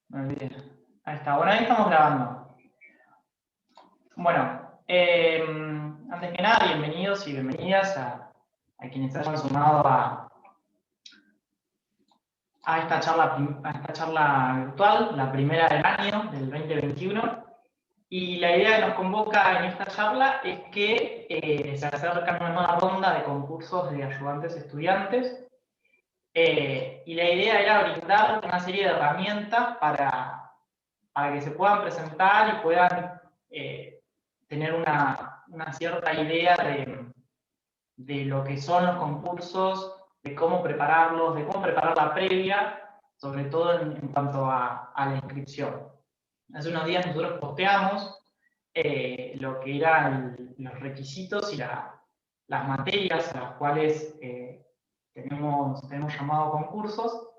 Me olvidé. Ahí está. Bueno, ahí estamos grabando. Bueno, antes que nada, bienvenidos y bienvenidas a quienes se hayan sumado a esta charla virtual, la primera del año, del 2021. Y la idea que nos convoca en esta charla es que se acerca una nueva ronda de concursos de ayudantes estudiantes. Y la idea era brindar una serie de herramientas para que se puedan presentar y puedan tener una cierta idea de lo que son los concursos, de cómo prepararlos, de cómo preparar la previa, sobre todo en cuanto a la inscripción. Hace unos días nosotros posteamos lo que eran los requisitos y las materias a las cuales tenemos llamado concursos.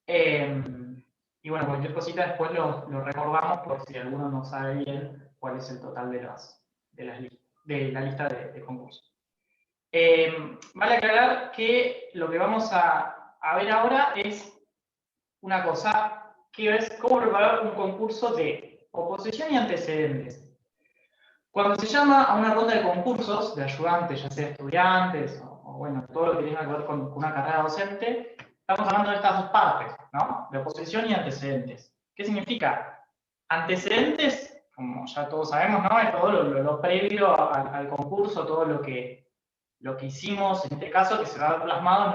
Y bueno, cualquier cosita después lo recordamos por si alguno no sabe bien cuál es el total de la lista de concursos. Vale aclarar que lo que vamos a ver ahora es una cosa, que es cómo preparar un concurso de oposición y antecedentes. Cuando se llama a una ronda de concursos de ayudantes, ya sea estudiantes o bueno, todo lo que tenga que ver con una carrera docente, estamos hablando de estas dos partes, ¿no? De oposición y antecedentes. ¿Qué significa? Antecedentes, como ya todos sabemos, ¿no? Es todo lo previo al concurso, todo lo que hicimos en este caso, que se va a ver plasmado en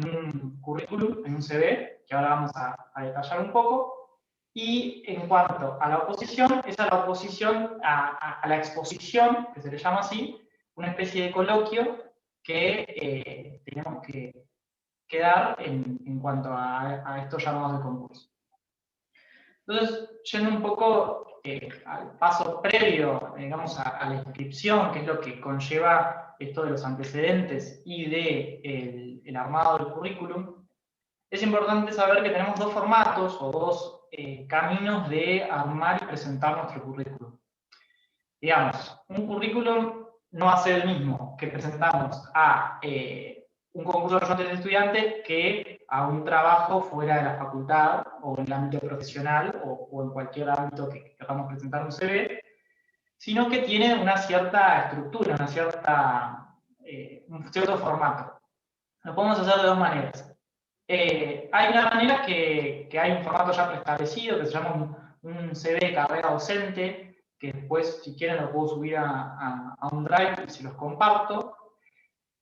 un currículum, en un CV, que ahora vamos a detallar un poco. Y en cuanto a la oposición, es a la oposición, a la exposición, que se le llama así, una especie de coloquio que tenemos que dar en cuanto a estos llamados de concurso. Entonces, yendo un poco al paso previo, digamos, a la inscripción, que es lo que conlleva esto de los antecedentes y de el armado del currículum, es importante saber que tenemos dos formatos o dos caminos de armar y presentar nuestro currículum. Digamos, un currículum no va a ser el mismo que presentamos a un concurso de ayudantes de estudiantes que a un trabajo fuera de la facultad o en el ámbito profesional o en cualquier ámbito que queramos presentar un CV, sino que tiene una cierta estructura, un cierto formato. Lo podemos hacer de dos maneras. Hay una manera que hay un formato ya preestablecido que se llama un CV de carrera docente, que después, si quieren, lo puedo subir a un Drive y se los comparto.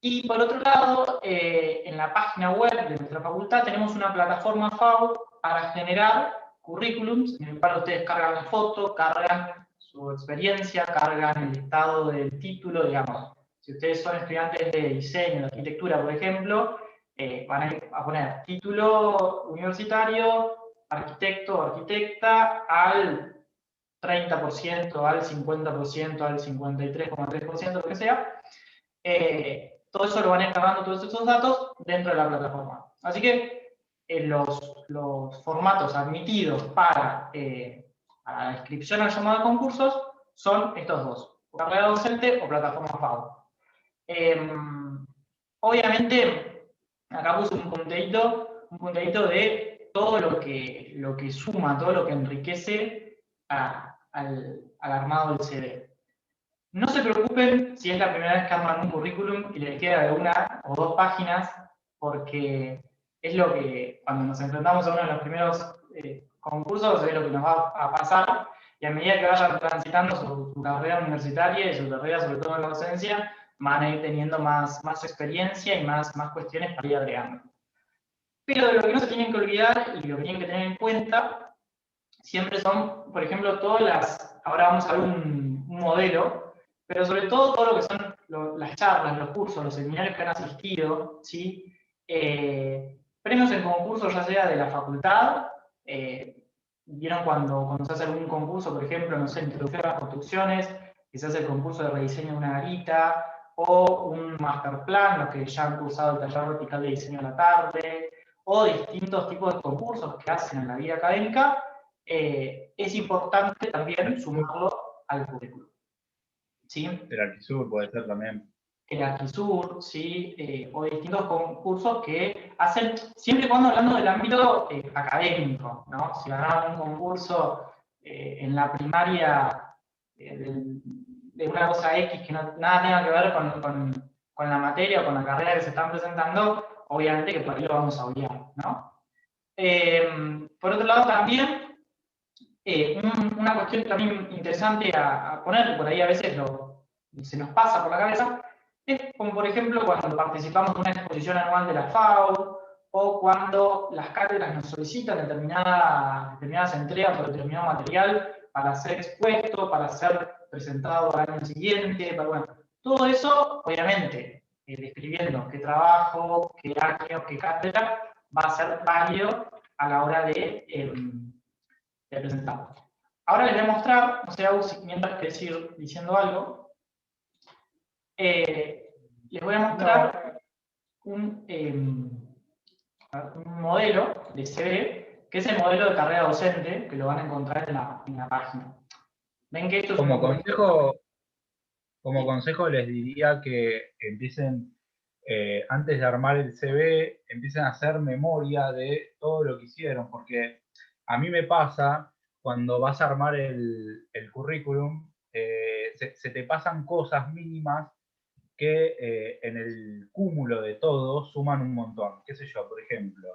Y por otro lado, en la página web de nuestra facultad tenemos una plataforma FAU para generar currículums, en el cual ustedes cargan la foto, cargan su experiencia, cargan el estado del título, digamos. Si ustedes son estudiantes de diseño, de arquitectura, por ejemplo, van a poner título universitario, arquitecto o arquitecta, al 30%, al 50%, al 53,3%, lo que sea. Todo eso lo van a ir cargando todos esos datos dentro de la plataforma. Así que los formatos admitidos para la inscripción al llamado de concursos son estos dos: carrera docente o plataforma FAU. Obviamente, acá puse un punteíto de todo lo que suma, todo lo que enriquece al armado del CV. No se preocupen si es la primera vez que arman un currículum y les queda de una o dos páginas, porque es lo que, cuando nos enfrentamos a uno de los primeros concursos, es lo que nos va a pasar, y a medida que vayan transitando su carrera universitaria y su carrera, sobre todo en la docencia, van a ir teniendo más experiencia y más cuestiones para ir agregando. Pero de lo que no se tienen que olvidar y lo que tienen que tener en cuenta, siempre son, por ejemplo, ahora vamos a ver un modelo, pero sobre todo lo que son las charlas, los cursos, los seminarios que han asistido, ¿sí? Premios en concursos, ya sea de la facultad, vieron cuando se hace algún concurso, por ejemplo, no sé, introducción a las construcciones, que se hace el concurso de rediseño de una garita, o un master plan, los que ya han cursado el taller vertical de diseño a la tarde, o distintos tipos de concursos que hacen en la vida académica, es importante también sumarlo al currículum. ¿Sí? El Arquisur puede ser también. el Acrisur, ¿sí? O distintos concursos que hacen, siempre y cuando hablando del ámbito académico, ¿no? Si ganaron un concurso en la primaria de una cosa X que nada tenga que ver con la materia o con la carrera que se están presentando, obviamente que por ahí lo vamos a obviar, ¿no? Por otro lado, también, una cuestión también interesante a poner, por ahí a veces se nos pasa por la cabeza, es como por ejemplo cuando participamos de una exposición anual de la FAO, o cuando las cátedras nos solicitan determinadas entregas por determinado material para ser expuesto, para ser presentado al año siguiente, bueno, todo eso, obviamente, describiendo qué trabajo, qué año, qué cátedra, va a ser válido a la hora de presentarlo. Ahora les voy a mostrar, no sé, Agus, mientras querés ir diciendo algo, les voy a mostrar un modelo de CV, que es el modelo de carrera docente, que lo van a encontrar en la página. Ven que esto es como consejo les diría que empiecen, antes de armar el CV, empiecen a hacer memoria de todo lo que hicieron, porque a mí me pasa, cuando vas a armar el currículum, se te pasan cosas mínimas que en el cúmulo de todo suman un montón. ¿Qué sé yo? Por ejemplo,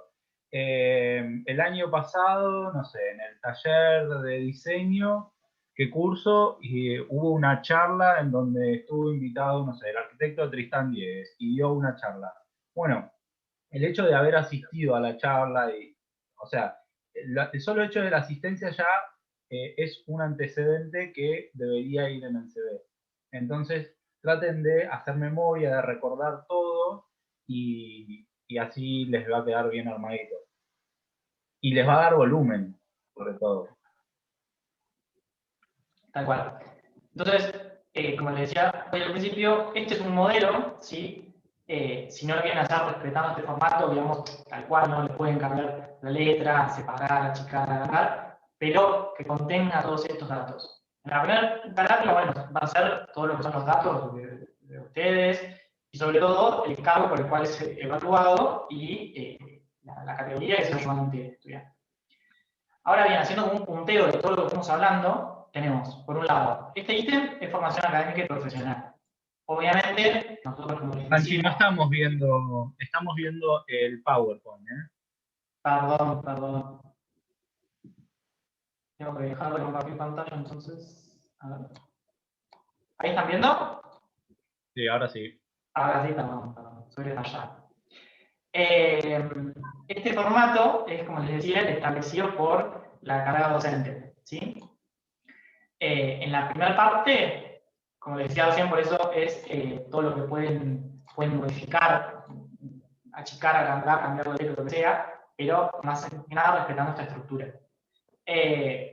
el año pasado, no sé, en el taller de diseño que curso, y hubo una charla en donde estuvo invitado, no sé, el arquitecto Tristán Diegues, y dio una charla. Bueno, el hecho de haber asistido a la charla, o sea, el solo hecho de la asistencia ya es un antecedente que debería ir en el CV. Entonces, traten de hacer memoria, de recordar todo, y así les va a quedar bien armadito. Y les va a dar volumen, sobre todo. tal cual. Entonces, como les decía hoy al principio, este es un modelo, ¿sí? Si no lo quieren hacer respetando este formato, digamos, tal cual, no le pueden cambiar la letra, separar, achicar, agrandar, pero que contenga todos estos datos. En la primera carátula, bueno, va a ser todo lo que son los datos de ustedes, y sobre todo el cargo por el cual es evaluado y la categoría que es ayudante estudiante. Ahora bien, haciendo un punteo de todo lo que estamos hablando, tenemos, por un lado, este ítem es formación académica y profesional. Obviamente, nosotros como les Anchi, no decimos, estamos viendo el PowerPoint, ¿eh? perdón, tengo que dejar de compartir pantalla, entonces, a ver. ¿Ahí están viendo? Sí, ahora sí. Ahora sí, perdón, soy detallado. Este formato es, como les decía, el establecido por la carrera docente, ¿sí? En la primera parte, como les decía recién, por eso es todo lo que pueden modificar, achicar, agrandar, cambiar de letra, lo que sea, pero más que nada respetando esta estructura.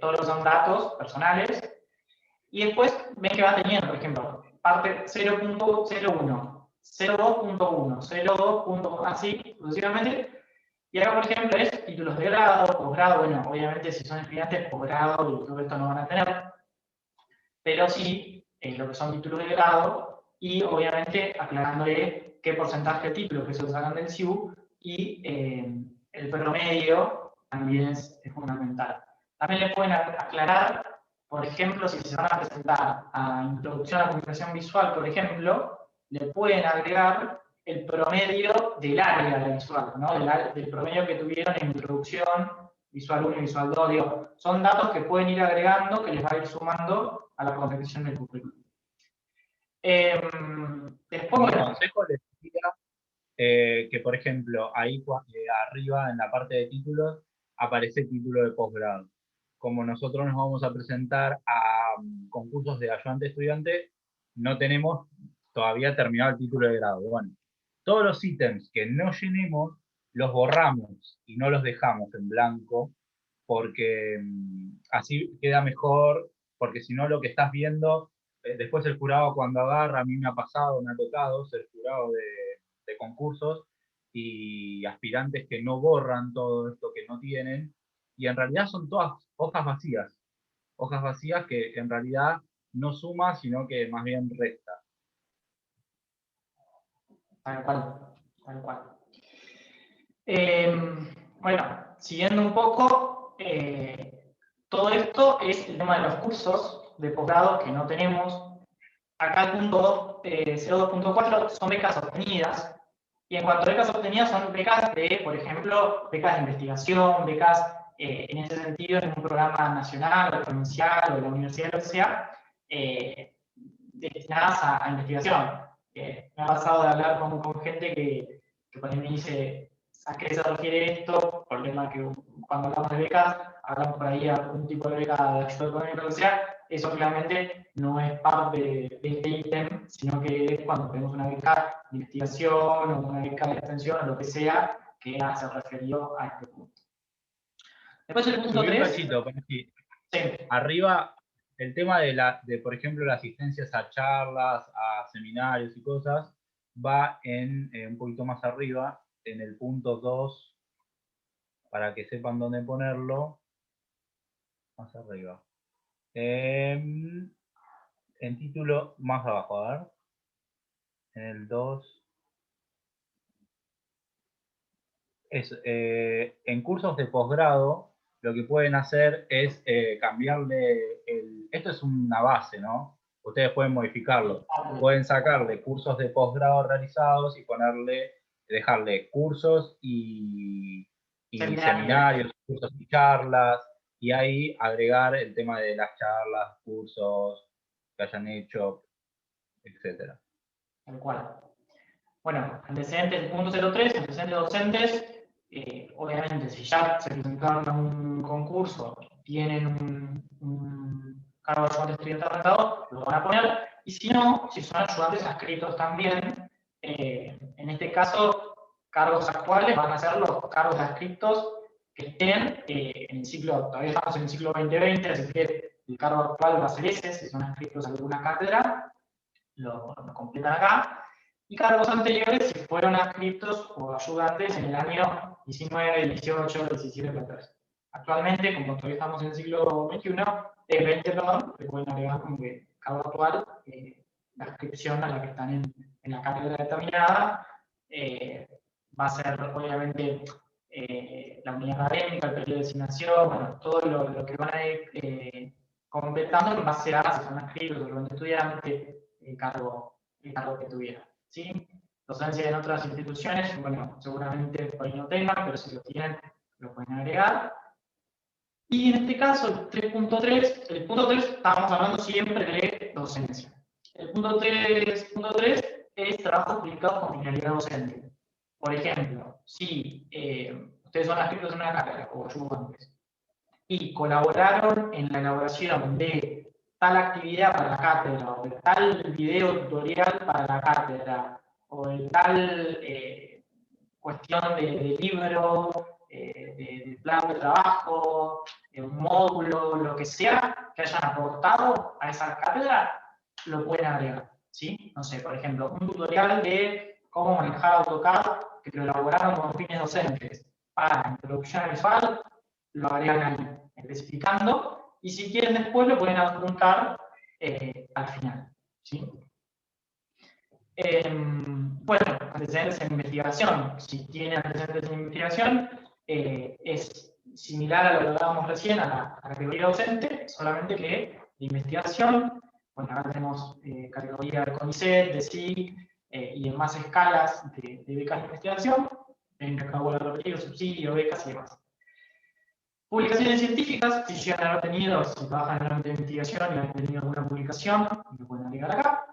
Todos los son datos personales, y después ven que va teniendo, por ejemplo, parte 0.01, 0.2.1, 0.2. Así sucesivamente. Y acá, por ejemplo, es títulos de grado, posgrado. Bueno, obviamente si son estudiantes, posgrado y todo esto no van a tener, pero sí lo que son títulos de grado, y obviamente aclarándole qué porcentaje de títulos que se sacan del CIU, y el promedio también es fundamental. También le pueden aclarar, por ejemplo, si se van a presentar a Introducción a la Comunicación Visual, por ejemplo, le pueden agregar el promedio del área de la visual, ¿no? del promedio que tuvieron en Introducción, Visual 1 y Visual 2, digo, son datos que pueden ir agregando, que les va a ir sumando a la confección del currículum. Después, Como bueno, consejo les diría que, por ejemplo, ahí arriba en la parte de títulos aparece el título de posgrado. Como nosotros nos vamos a presentar a concursos de ayudante estudiante, no tenemos todavía terminado el título de grado. Bueno, todos los ítems que no llenemos los borramos y no los dejamos en blanco, porque así queda mejor, porque si no lo que estás viendo, después el jurado cuando agarra, a mí me ha pasado, me ha tocado ser jurado de concursos, y aspirantes que no borran todo esto que no tienen, y en realidad son todas hojas vacías que en realidad no suma, sino que más bien resta. Tal cual, tal cual. Bueno, siguiendo un poco, todo esto es el tema de los cursos de posgrado que no tenemos. Acá el punto 02.4 son becas obtenidas. Y en cuanto a becas obtenidas, son becas de, por ejemplo, becas de investigación, becas en ese sentido en un programa nacional o provincial o de la universidad, lo que sea, destinadas a investigación. Me ha pasado de hablar con gente que por ahí me dice, ¿a qué se refiere esto? Problema que cuando hablamos de becas, hablamos por ahí de algún tipo de beca de ayuda económica, lo que sea, eso claramente no es parte de este ítem, sino que es cuando tenemos una beca de investigación o una beca de extensión o lo que sea que hace referido a este punto. Después el punto Subí un 3. cachito, Panchi. Sí. Arriba, el tema de, por ejemplo, las asistencias a charlas, a seminarios y cosas, va en un poquito más arriba, en el punto 2, para que sepan dónde ponerlo, más arriba. En título, más abajo, a ver. En el 2. En cursos de posgrado, lo que pueden hacer es cambiarle esto es una base, ¿no? Ustedes pueden modificarlo. Pueden sacarle cursos de posgrado realizados y dejarle cursos y seminarios, cursos y charlas, y ahí agregar el tema de las charlas, cursos que hayan hecho, etc. Tal cual. Bueno, antecedentes, punto 03, antecedentes docentes. Obviamente, si ya se presentaron a un concurso, tienen un cargo de ayudante estudiante arrancado, lo van a poner. Y si no, si son ayudantes adscritos también, en este caso, cargos actuales van a ser los cargos adscritos que estén en el ciclo, todavía estamos en el ciclo 2020, así que el cargo actual va a ser ese, si son adscritos a alguna cátedra, lo completan acá. Y cargos anteriores si fueron adscritos o ayudantes en el año 19, 18, 17, 14. Actualmente, como todavía estamos en el siglo XXI, 20, perdón, le pueden agregar como que cargo actual, la adscripción a la que están en la cátedra determinada, va a ser obviamente la unidad académica, el periodo de designación, bueno, todo lo que van a ir completando en base a si son adscritos o son estudiantes, el cargo que tuvieran. ¿Sí? Docencia en otras instituciones, bueno, seguramente por ahí no tengan, pero si lo tienen, lo pueden agregar. Y en este caso, el 3.3, el punto 3, estábamos hablando siempre de docencia. El punto 3.3 es trabajo publicado con finalidad docente. Por ejemplo, si ustedes son adscritos en una cátedra o ayudantes y colaboraron en la elaboración de tal actividad para la cátedra, o de tal video tutorial para la cátedra, o de tal cuestión de libro, de plan de trabajo, de un módulo, lo que sea, que hayan aportado a esa cátedra, lo pueden agregar. ¿Sí? No sé, por ejemplo, un tutorial de cómo manejar AutoCAD, que lo elaboraron con fines docentes para introducción visual, lo agregan ahí, especificando, y si quieren después lo pueden adjuntar al final. ¿Sí? Bueno, antecedentes en investigación. Si tienen antecedentes en investigación, es similar a lo que hablábamos recién, a la categoría docente, solamente que de investigación. Bueno, ahora tenemos categoría de CONICET, de SIC y en más escalas de becas de investigación. En que acabo de repetir, subsidio, becas y demás. Publicaciones científicas, si llegan a haber tenido, si trabajan en el ámbito de investigación y han tenido alguna publicación, lo pueden agregar acá.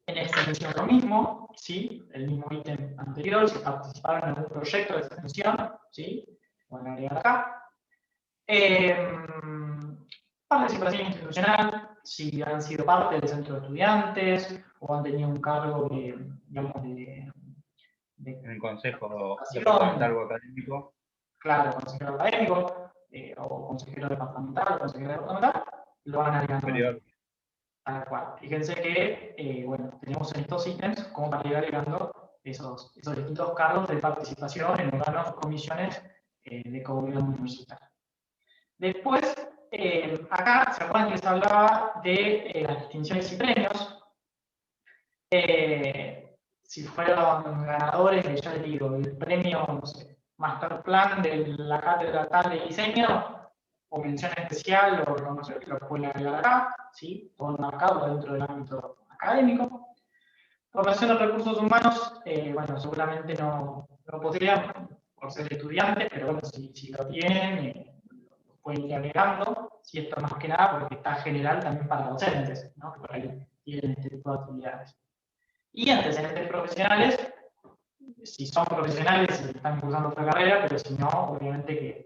En extensión lo mismo, ¿sí? El mismo ítem anterior, si participaron en algún proyecto de extensión, ¿sí? Lo pueden agregar acá. Participación institucional, si han sido parte del centro de estudiantes o han tenido un cargo de, digamos, en el consejo departamental o académico. Claro, consejero académico, o consejero departamental, o consejero departamental, lo van agregando. Tal cual. Fíjense que, bueno, tenemos en estos ítems como para ir agregando esos distintos cargos de participación en órganos o comisiones de gobierno universitario. Después, acá se acuerdan que les hablaba de las distinciones y premios. si fueron ganadores, ya les digo, el premio, no sé, Master Plan de la cátedra tal de diseño, o mención especial, o no sé, lo pueden agregar acá, ¿sí? Todo enmarcado dentro del ámbito académico. Formación de recursos humanos, bueno, seguramente no podrían por ser estudiantes, pero bueno, si lo tienen, lo pueden ir agregando. Si esto más que nada porque está general también para docentes, ¿no? Que por ahí tienen este tipo de actividades. Y antecedentes profesionales, si son profesionales y están cursando otra carrera, pero si no, obviamente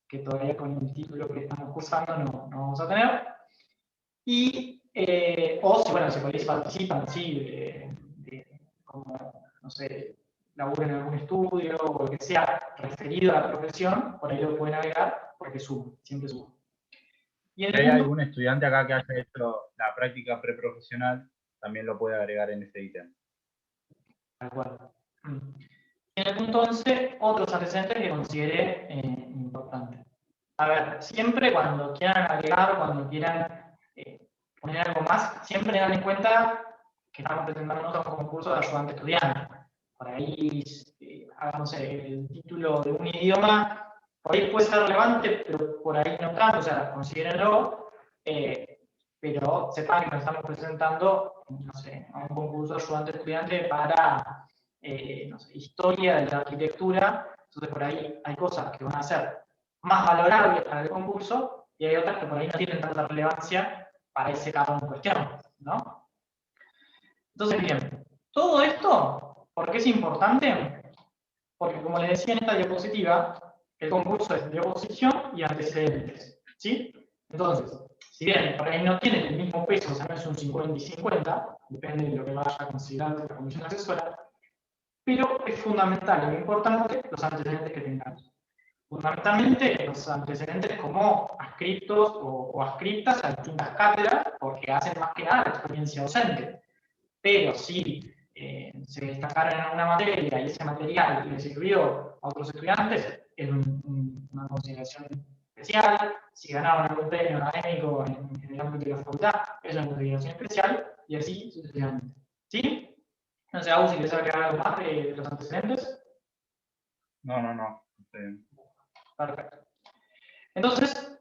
que todavía con el título que estamos cursando no vamos a tener. Y, o si, bueno, si por ahí participan, sí, como, no sé, laburen en algún estudio o lo que sea referido a la profesión, por ahí lo pueden agregar porque suma, siempre suma. Y en Si el hay mundo, algún estudiante acá que haya hecho la práctica preprofesional, también lo puede agregar en este ítem. de acuerdo. En el punto 11, otros antecedentes que considere importantes. A ver, siempre cuando quieran agregar, cuando quieran poner algo más, siempre tengan en cuenta que estamos presentando un concurso de ayudante estudiante. Por ahí, hagamos el título de un idioma, por ahí puede ser relevante, pero por ahí no tanto, o sea, considérenlo, pero sepan que nos estamos presentando, no sé, a un concurso de ayudante estudiante para no sé, historia de la arquitectura, entonces por ahí hay cosas que van a ser más valorables para el concurso y hay otras que por ahí no tienen tanta relevancia para ese cargo en cuestión, ¿no? Entonces, bien, todo esto, ¿por qué es importante? Porque como les decía en esta diapositiva, el concurso es de oposición y antecedentes, ¿sí? Entonces, si bien por ahí no tienen el mismo peso, o sea, no es un 50 y 50, depende de lo que vaya a considerar la comisión asesora, pero es fundamental y importante los antecedentes que tengamos. Fundamentalmente los antecedentes como adscritos o adscritas a distintas cátedras, porque hacen más que nada la experiencia docente. Pero si se destacaron en una materia y ese material le sirvió a otros estudiantes, es una consideración especial. Si ganaron algún premio académico en el ámbito de la facultad, es una consideración especial, y así sucesivamente. ¿Sí? No sé, Agus, si quieres agregar algo más de los antecedentes. No. Perfecto. Entonces,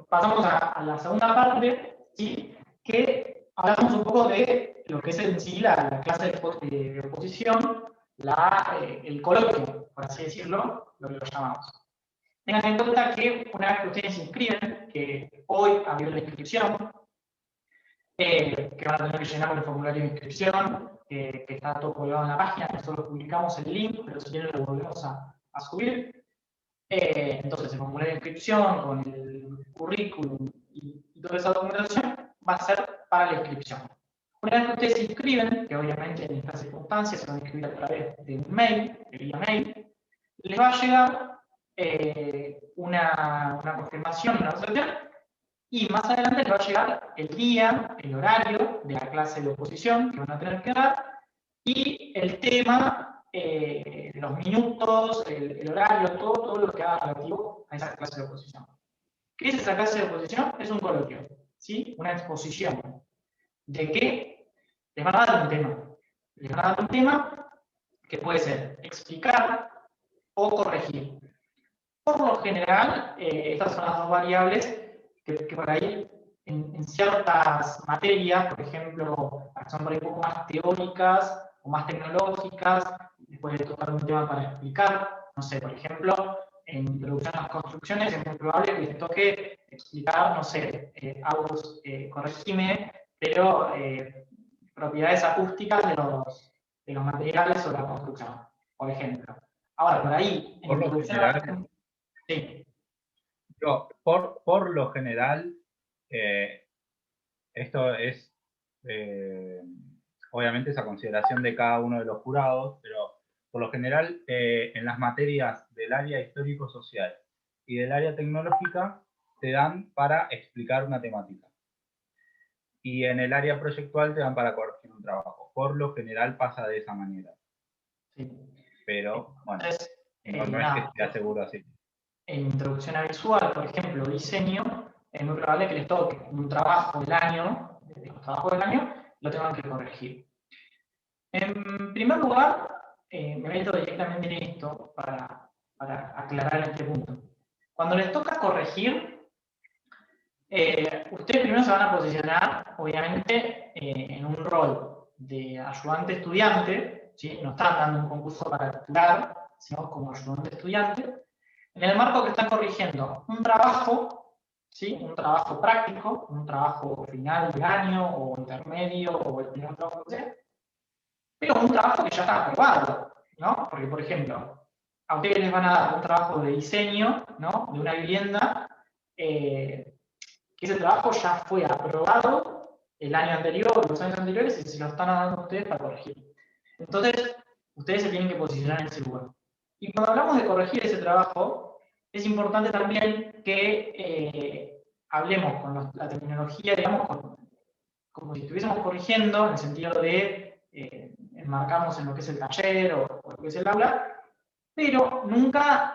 pasamos a la segunda parte, ¿sí? Que hablamos un poco de lo que es en sí la clase de oposición, el coloquio, por así decirlo, lo que lo llamamos. Tengan en cuenta que una vez que ustedes se inscriben, que hoy abrió la inscripción, que van a tener que llenar el formulario de inscripción, que está todo colgado en la página, nosotros publicamos el link, pero si quieren lo volvemos a subir. Entonces, el formulario de inscripción con el currículum y toda esa documentación va a ser para la inscripción. Una vez que ustedes se inscriben, que obviamente en estas circunstancias se van a inscribir a través de un mail, de vía mail, les va a llegar una confirmación, una observación, y más adelante les va a llegar el día, el horario de la clase de oposición que van a tener que dar, y el tema, los minutos, el horario, todo lo que haga relativo a esa clase de oposición. ¿Qué es esa clase de oposición? Es un coloquio, ¿sí? Una exposición. ¿De qué? Les van a dar un tema. Les van a dar un tema que puede ser explicar o corregir. Por lo general, estas son las dos variables que por ahí en ciertas materias, por ejemplo, son por ahí un poco más teóricas o más tecnológicas, después de tocar un tema para explicar, no sé, por ejemplo, en introducción a las construcciones es muy probable que les toque explicar, no sé, corregime, pero propiedades acústicas de los materiales o la construcción, por ejemplo. Ahora, por ahí, en Por lo introducción a general, sí. por lo general, esto es obviamente esa consideración de cada uno de los jurados, pero por lo general en las materias del área histórico-social y del área tecnológica te dan para explicar una temática. Y en el área proyectual te dan para corregir un trabajo. Por lo general pasa de esa manera. Sí. Pero, bueno, entonces, no es que sea seguro así. En introducción a visual, por ejemplo, diseño, es muy probable que les toque un trabajo del año, de los trabajos del año, lo tengan que corregir. En primer lugar, me meto directamente en esto para aclarar este punto. Cuando les toca corregir, ustedes primero se van a posicionar, obviamente, en un rol de ayudante estudiante, ¿sí? No están dando un concurso para titular, sino como ayudante estudiante, en el marco que están corrigiendo un trabajo, ¿sí? Un trabajo práctico, un trabajo final de año, o intermedio, o el primer trabajo que sea, pero un trabajo que ya está aprobado, ¿no? Porque, por ejemplo, a ustedes les van a dar un trabajo de diseño, ¿no? De una vivienda, que ese trabajo ya fue aprobado el año anterior, los años anteriores, y se lo están dando a ustedes para corregir. Entonces, ustedes se tienen que posicionar en ese lugar. Y cuando hablamos de corregir ese trabajo, es importante también que hablemos con la terminología, digamos, como si estuviésemos corrigiendo, en el sentido de enmarcarnos en lo que es el taller o lo que es el aula, pero nunca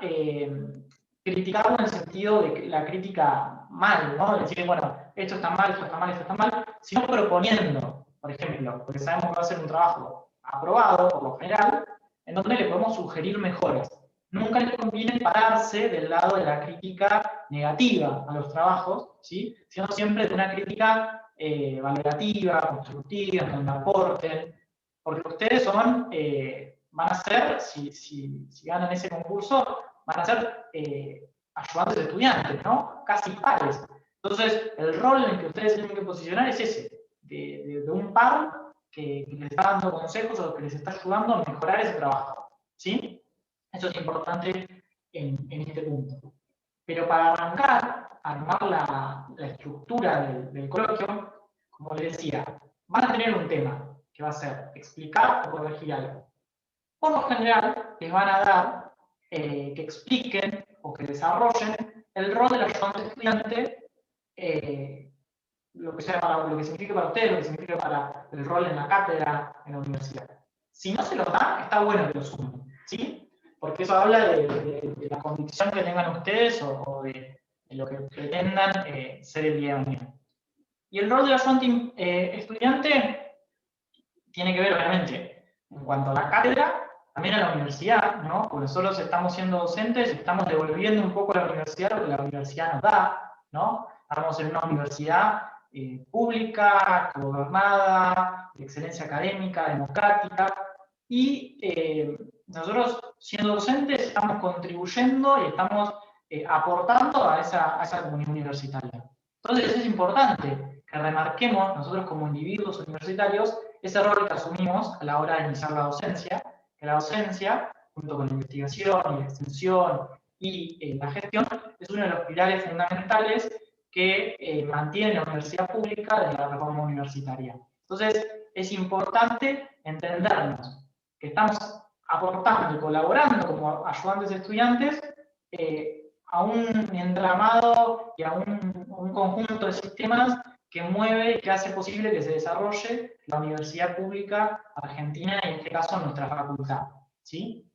criticarlo en el sentido de la crítica mal, ¿no? Decir, bueno, esto está mal, esto está mal, esto está mal, sino proponiendo, por ejemplo, porque sabemos que va a ser un trabajo aprobado por lo general, en donde le podemos sugerir mejoras. Nunca les conviene pararse del lado de la crítica negativa a los trabajos, ¿sí? Sino siempre de una crítica valorativa, constructiva, donde aporten, porque ustedes van a ser, si ganan ese concurso, van a ser ayudantes de estudiantes, ¿no? Casi pares. Entonces, el rol en el que ustedes tienen que posicionar es ese, de un par que les está dando consejos o que les está ayudando a mejorar ese trabajo, ¿sí? Eso es importante en este punto. Pero para arrancar, armar la estructura del coloquio, como les decía, van a tener un tema, que va a ser explicar o corregir algo. Por lo general, les van a dar que expliquen o que desarrollen el rol del ayudante estudiante, lo que sea lo que signifique para ustedes, lo que signifique para el rol en la cátedra, en la universidad. Si no se los dan, está bueno que lo sumen, ¿sí? Porque eso habla de la convicción que tengan ustedes o de lo que pretendan ser el día de mañana. Y el rol del ayudante estudiante tiene que ver, obviamente, en cuanto a la cátedra, también a la universidad, ¿no? Porque nosotros estamos siendo docentes y estamos devolviendo un poco a la universidad lo que la universidad nos da, ¿no? Estamos en una universidad pública, gobernada, de excelencia académica, democrática, y nosotros, siendo docentes, estamos contribuyendo y estamos aportando a esa comunidad universitaria. Entonces es importante que remarquemos nosotros como individuos universitarios ese rol que asumimos a la hora de iniciar la docencia, que la docencia, junto con la investigación y la extensión y la gestión, es uno de los pilares fundamentales que mantiene la universidad pública de la reforma universitaria. Entonces, es importante entendernos que estamos aportando y colaborando como ayudantes estudiantes a un entramado y a un conjunto de sistemas que mueve y que hace posible que se desarrolle la universidad pública argentina y en este caso nuestra facultad, ¿sí?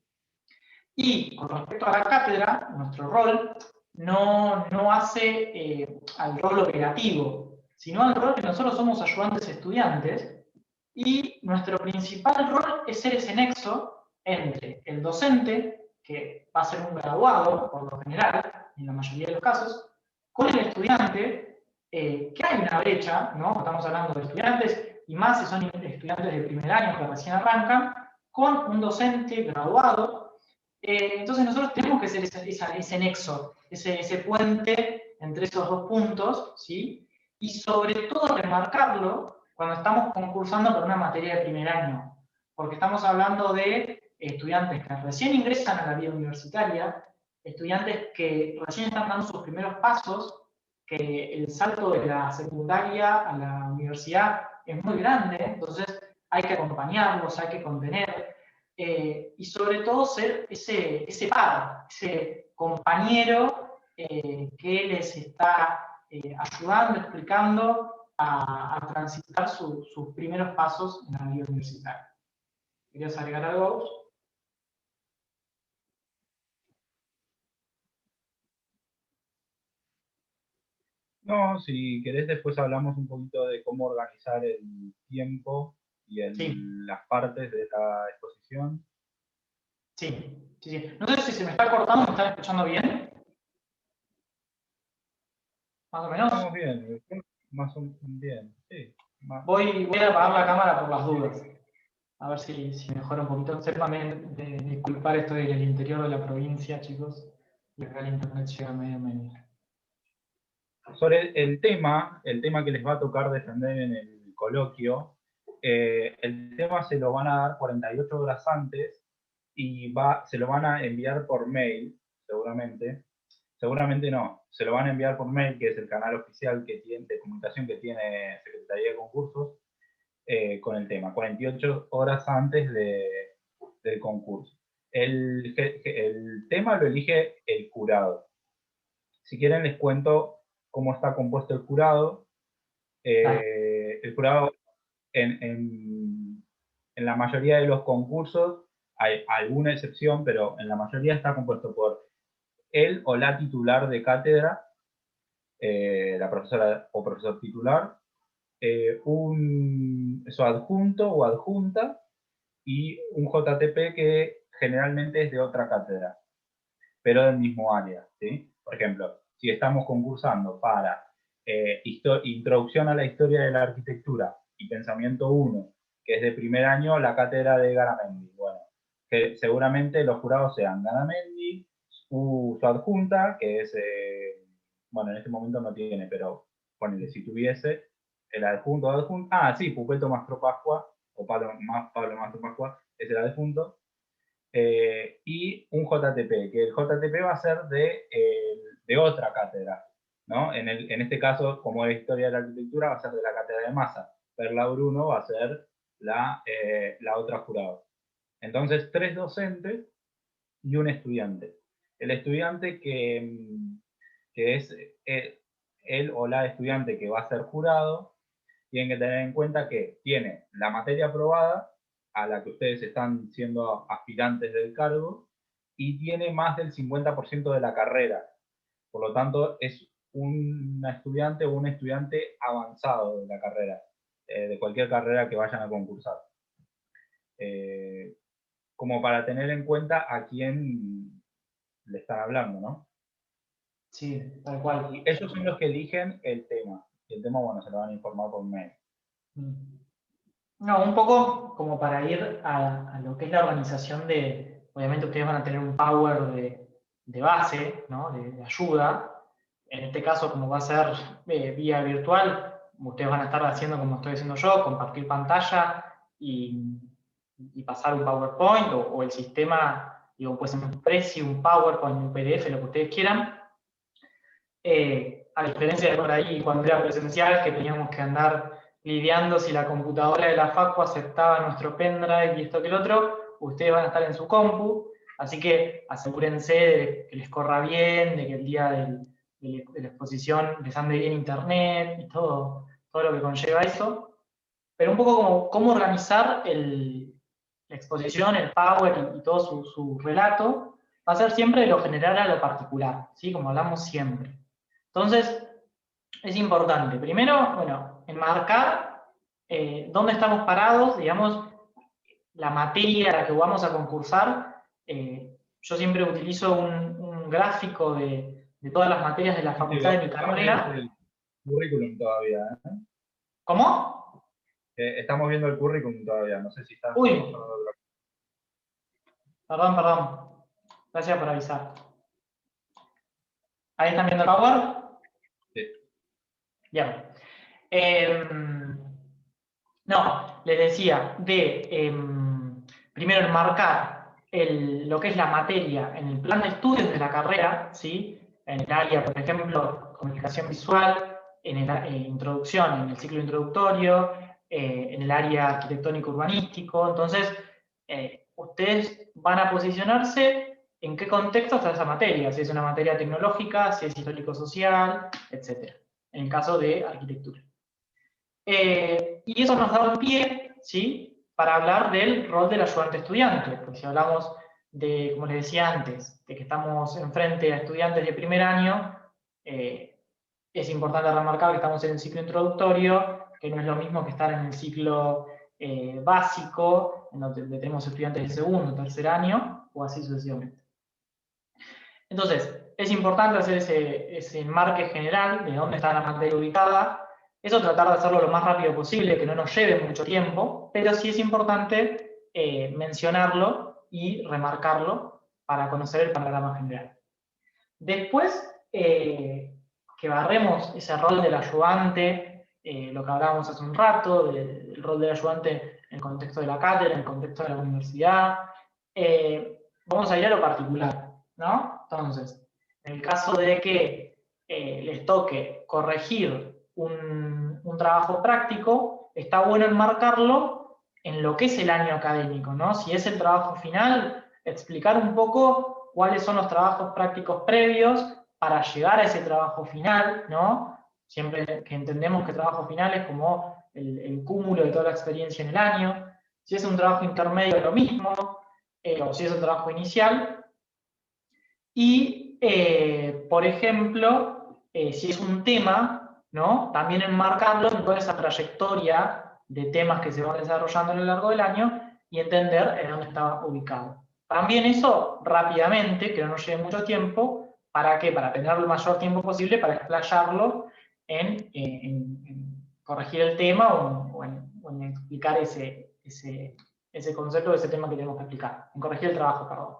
Y con respecto a la cátedra, nuestro rol no hace al rol operativo, sino al rol que nosotros somos ayudantes estudiantes y nuestro principal rol es ser ese nexo entre el docente, que va a ser un graduado por lo general, en la mayoría de los casos, con el estudiante, que hay una brecha, ¿no? Estamos hablando de estudiantes, y más si son estudiantes de primer año que recién arrancan, con un docente graduado. Entonces nosotros tenemos que ser ese nexo, ese puente entre esos dos puntos, ¿sí? Y sobre todo remarcarlo cuando estamos concursando por una materia de primer año, porque estamos hablando de estudiantes que recién ingresan a la vida universitaria, estudiantes que recién están dando sus primeros pasos, que el salto de la secundaria a la universidad es muy grande, entonces hay que acompañarlos, hay que contener, y sobre todo ser ese par, ese compañero que les está ayudando, explicando a transitar sus primeros pasos en la vida universitaria. ¿Querías agregar algo vos? No, si querés después hablamos un poquito de cómo organizar el tiempo y Sí, las partes de la exposición. sí, sí, sí. No sé si se me está cortando, ¿me están escuchando bien? Más o menos. Estamos bien, más o menos bien, sí. Voy a apagar la cámara por las dudas. A ver si mejora un poquito. Sépanme disculpar, estoy en el interior de la provincia, chicos. Y acá el internet llega medio medio. Sobre el tema que les va a tocar defender en el coloquio, el tema se lo van a dar 48 horas antes y se lo van a enviar por mail, seguramente. Seguramente no, se lo van a enviar por mail, que es el canal oficial que tiene, de comunicación que tiene Secretaría de Concursos, con el tema, 48 horas antes del concurso. El tema lo elige el jurado. Si quieren les cuento cómo está compuesto el jurado. Dale. El jurado en la mayoría de los concursos, hay alguna excepción, pero en la mayoría está compuesto por el o la titular de cátedra, la profesora o profesor titular, su adjunto o adjunta y un JTP que generalmente es de otra cátedra, pero del mismo área, ¿sí? Por ejemplo, si estamos concursando para Introducción a la Historia de la Arquitectura y Pensamiento 1, que es de primer año, la cátedra de Garamendi. Bueno, que seguramente los jurados sean Garamendi, su adjunta, que es, bueno, en este momento no tiene, pero ponele, si tuviese el adjunto, sí, Pupeto Mastro Pascua, o Pablo Mastro Pascua, es el adjunto, y un JTP, que el JTP va a ser de otra cátedra, ¿no? En este caso, como es Historia de la Arquitectura, va a ser de la cátedra de Massa. Perla Bruno va a ser la otra jurado. Entonces, 3 docentes y un estudiante. El estudiante que es él o la estudiante que va a ser jurado, tienen que tener en cuenta que tiene la materia aprobada, a la que ustedes están siendo aspirantes del cargo, y tiene más del 50% de la carrera. Por lo tanto, es un estudiante o un estudiante avanzado de la carrera, de cualquier carrera que vayan a concursar. Como para tener en cuenta a quién le están hablando, ¿no? Sí, tal cual. Y ellos son los que eligen el tema. Y el tema, bueno, se lo van a informar por mail. No, un poco como para ir a lo que es la organización obviamente ustedes van a tener un power de base, ¿no? De ayuda. En este caso, como va a ser vía virtual, ustedes van a estar haciendo como estoy haciendo yo, compartir pantalla y pasar un PowerPoint o el sistema, digo, pues un Prezi, un PowerPoint, un PDF, lo que ustedes quieran. A diferencia de por ahí cuando era presencial, que teníamos que andar lidiando si la computadora de la facu aceptaba nuestro pendrive y esto que el otro, ustedes van a estar en su compu, así que asegúrense de que les corra bien, de que el día de la exposición les ande bien internet y todo lo que conlleva eso. Pero un poco como cómo organizar la exposición, el power y todo su relato, va a ser siempre de lo general a lo particular, ¿sí? Como hablamos siempre. Entonces, es importante, primero, bueno, enmarcar dónde estamos parados, digamos, la materia a la que vamos a concursar. Yo siempre utilizo un gráfico de todas las materias de la facultad de mi Estamos viendo carrera. el currículum todavía, ¿eh? ¿Cómo? Estamos viendo el currículum todavía, no sé si estás Uy, mostrando otra perdón. Gracias por avisar. ¿Ahí están viendo el power? cosa. Bien. Eh, no, les decía primero enmarcar lo que es la materia en el plan de estudios de la carrera, ¿sí? En el área, por ejemplo, comunicación visual, en la introducción, en el ciclo introductorio, en el área arquitectónico urbanístico. Entonces, ustedes van a posicionarse en qué contexto está esa materia, si es una materia tecnológica, si es histórico-social, etc. En el caso de arquitectura. Y eso nos da un pie, ¿sí? Para hablar del rol del ayudante estudiante, porque si hablamos de, como les decía antes, de que estamos enfrente a estudiantes de primer año, es importante remarcar que estamos en el ciclo introductorio, que no es lo mismo que estar en el ciclo básico, en donde tenemos estudiantes de segundo, tercer año, o así sucesivamente. Entonces, es importante hacer ese enmarque general de dónde está la materia ubicada. Eso tratar de hacerlo lo más rápido posible, que no nos lleve mucho tiempo, pero sí es importante mencionarlo y remarcarlo para conocer el panorama general. Después, que barremos ese rol del ayudante, lo que hablábamos hace un rato, del rol del ayudante en el contexto de la cátedra, en el contexto de la universidad, vamos a ir a lo particular, ¿no? Entonces, en el caso de que les toque corregir un trabajo práctico, está bueno enmarcarlo en lo que es el año académico, ¿no? Si es el trabajo final, explicar un poco cuáles son los trabajos prácticos previos para llegar a ese trabajo final, ¿no? Siempre que entendemos que trabajo final es como el cúmulo de toda la experiencia en el año. Si es un trabajo intermedio, lo mismo, o si es un trabajo inicial. Y, por ejemplo, si es un tema, ¿no? También enmarcarlo en toda esa trayectoria de temas que se van desarrollando a lo largo del año y entender en dónde está ubicado. También eso rápidamente, que no nos lleve mucho tiempo, ¿para qué? Para tener el mayor tiempo posible para explayarlo en corregir el tema o en explicar ese concepto, ese tema que tenemos que explicar, en corregir el trabajo, perdón.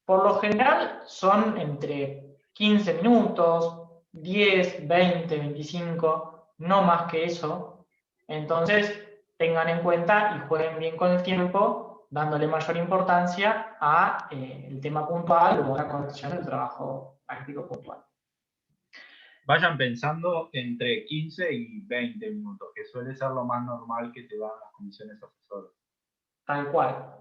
Por lo general son entre 15 minutos, 10, 20, 25, no más que eso. Entonces, tengan en cuenta y jueguen bien con el tiempo, dándole mayor importancia a el tema puntual o a la corrección del trabajo práctico puntual. Vayan pensando entre 15 y 20 minutos, que suele ser lo más normal que te dan las comisiones asesoras. Tal cual.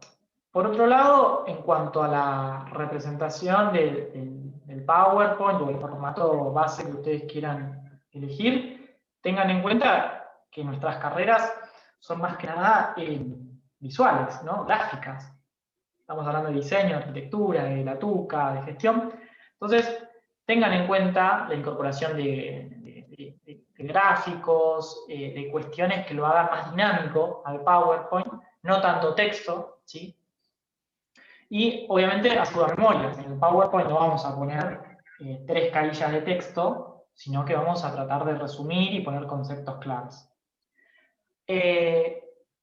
Por otro lado, en cuanto a la representación del PowerPoint o el formato base que ustedes quieran elegir, tengan en cuenta que nuestras carreras son más que nada visuales, ¿no? Gráficas. Estamos hablando de diseño, arquitectura, de la TUCA, de gestión. Entonces, tengan en cuenta la incorporación de gráficos, de cuestiones que lo hagan más dinámico al PowerPoint, no tanto texto, ¿sí? Y obviamente ayuda-memorias. En el PowerPoint no vamos a poner 3 carillas de texto, sino que vamos a tratar de resumir y poner conceptos claves.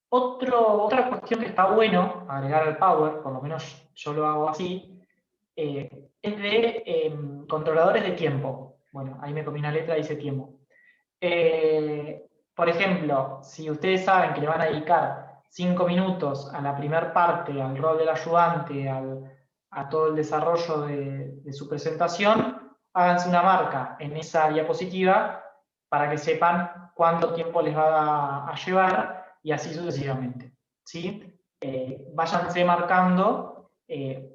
Otra cuestión que está bueno agregar al Power, por lo menos yo lo hago así, es de controladores de tiempo. Bueno, ahí me comí una letra, dice tiempo. Por ejemplo, si ustedes saben que le van a dedicar 5 minutos a la primera parte, al rol del ayudante, a todo el desarrollo de su presentación, háganse una marca en esa diapositiva para que sepan cuánto tiempo les va a llevar y así sucesivamente. ¿Sí? Váyanse marcando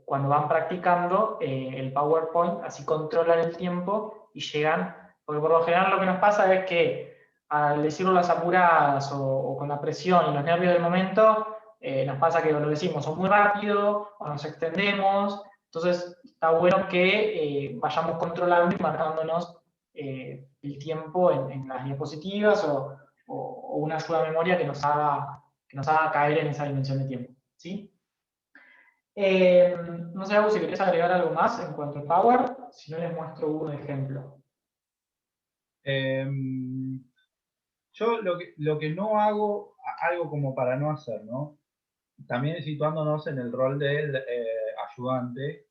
cuando van practicando el PowerPoint, así controlan el tiempo y llegan, porque por lo general lo que nos pasa es que al decirlo las apuradas o con la presión y los nervios del momento, nos pasa que lo decimos o muy rápido o nos extendemos. Entonces está bueno que vayamos controlando y marcándonos el tiempo en las diapositivas o una ayuda de memoria que nos haga caer en esa dimensión de tiempo. ¿Sí? No sé, Agus, si querés agregar algo más en cuanto al Power, si no les muestro un ejemplo. Yo lo que no hago, algo como para no hacer, ¿no? También situándonos en el rol del ayudante,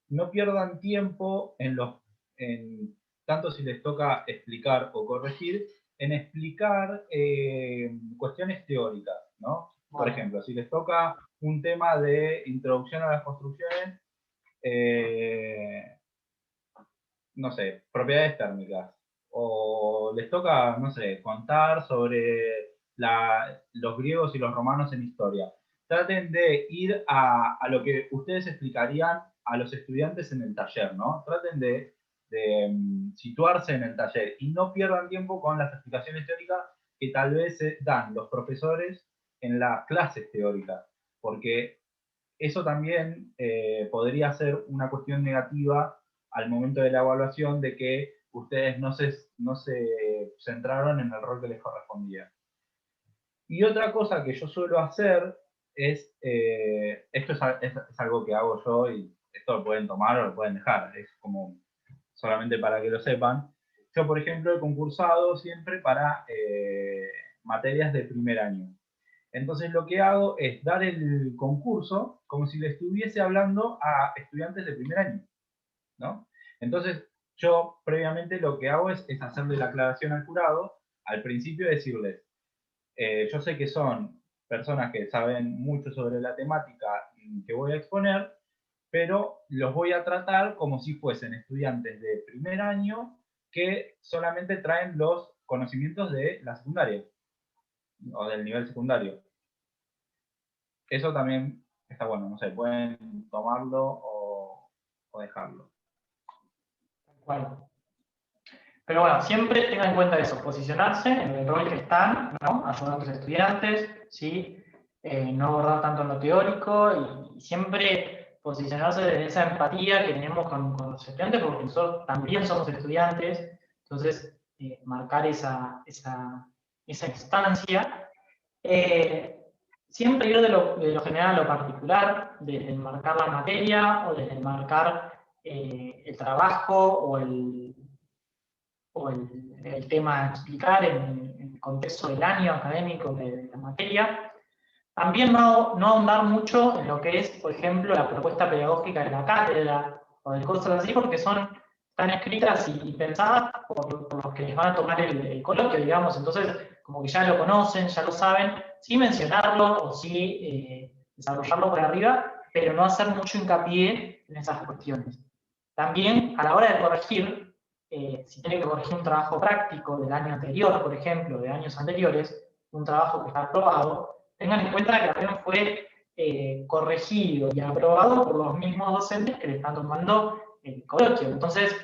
no pierdan tiempo tanto si les toca explicar o corregir, en explicar cuestiones teóricas, ¿no? Por ejemplo, si les toca un tema de introducción a las construcciones, no sé, propiedades térmicas, o les toca, no sé, contar sobre los griegos y los romanos en historia. Traten de ir a lo que ustedes explicarían a los estudiantes en el taller, ¿no? Traten de situarse en el taller y no pierdan tiempo con las explicaciones teóricas que tal vez dan los profesores en las clases teóricas, porque eso también podría ser una cuestión negativa al momento de la evaluación de que ustedes no se centraron en el rol que les correspondía. Y otra cosa que yo suelo hacer es, esto es algo que hago yo y esto lo pueden tomar o lo pueden dejar, es como solamente para que lo sepan. Yo, por ejemplo, he concursado siempre para materias de primer año. Entonces lo que hago es dar el concurso como si le estuviese hablando a estudiantes de primer año, ¿no? Entonces yo previamente lo que hago es hacerle la aclaración al jurado, al principio decirles, yo sé que son personas que saben mucho sobre la temática que voy a exponer, pero los voy a tratar como si fuesen estudiantes de primer año que solamente traen los conocimientos de la secundaria o del nivel secundario. Eso también está bueno, no sé, pueden tomarlo o dejarlo. Bueno. Pero bueno, siempre tengan en cuenta eso, posicionarse en el rol que están, ¿no? Ayudando a los estudiantes, ¿sí? No abordar tanto en lo teórico y siempre posicionarse desde esa empatía que tenemos con los estudiantes, porque nosotros también somos estudiantes, entonces marcar esa instancia. Siempre ir de lo general a lo particular, desde marcar la materia o desde marcar el trabajo o el tema a explicar en el contexto del año académico de la materia. También no ahondar mucho en lo que es, por ejemplo, la propuesta pedagógica de la cátedra o de cosas así, porque están escritas y pensadas por los que les van a tomar el coloquio, digamos, entonces como que ya lo conocen, ya lo saben, sí mencionarlo o sí desarrollarlo por arriba, pero no hacer mucho hincapié en esas cuestiones. También, a la hora de corregir, si tiene que corregir un trabajo práctico del año anterior, por ejemplo, de años anteriores, un trabajo que está aprobado, tengan en cuenta que también fue corregido y aprobado por los mismos docentes que le están tomando el coloquio. Entonces,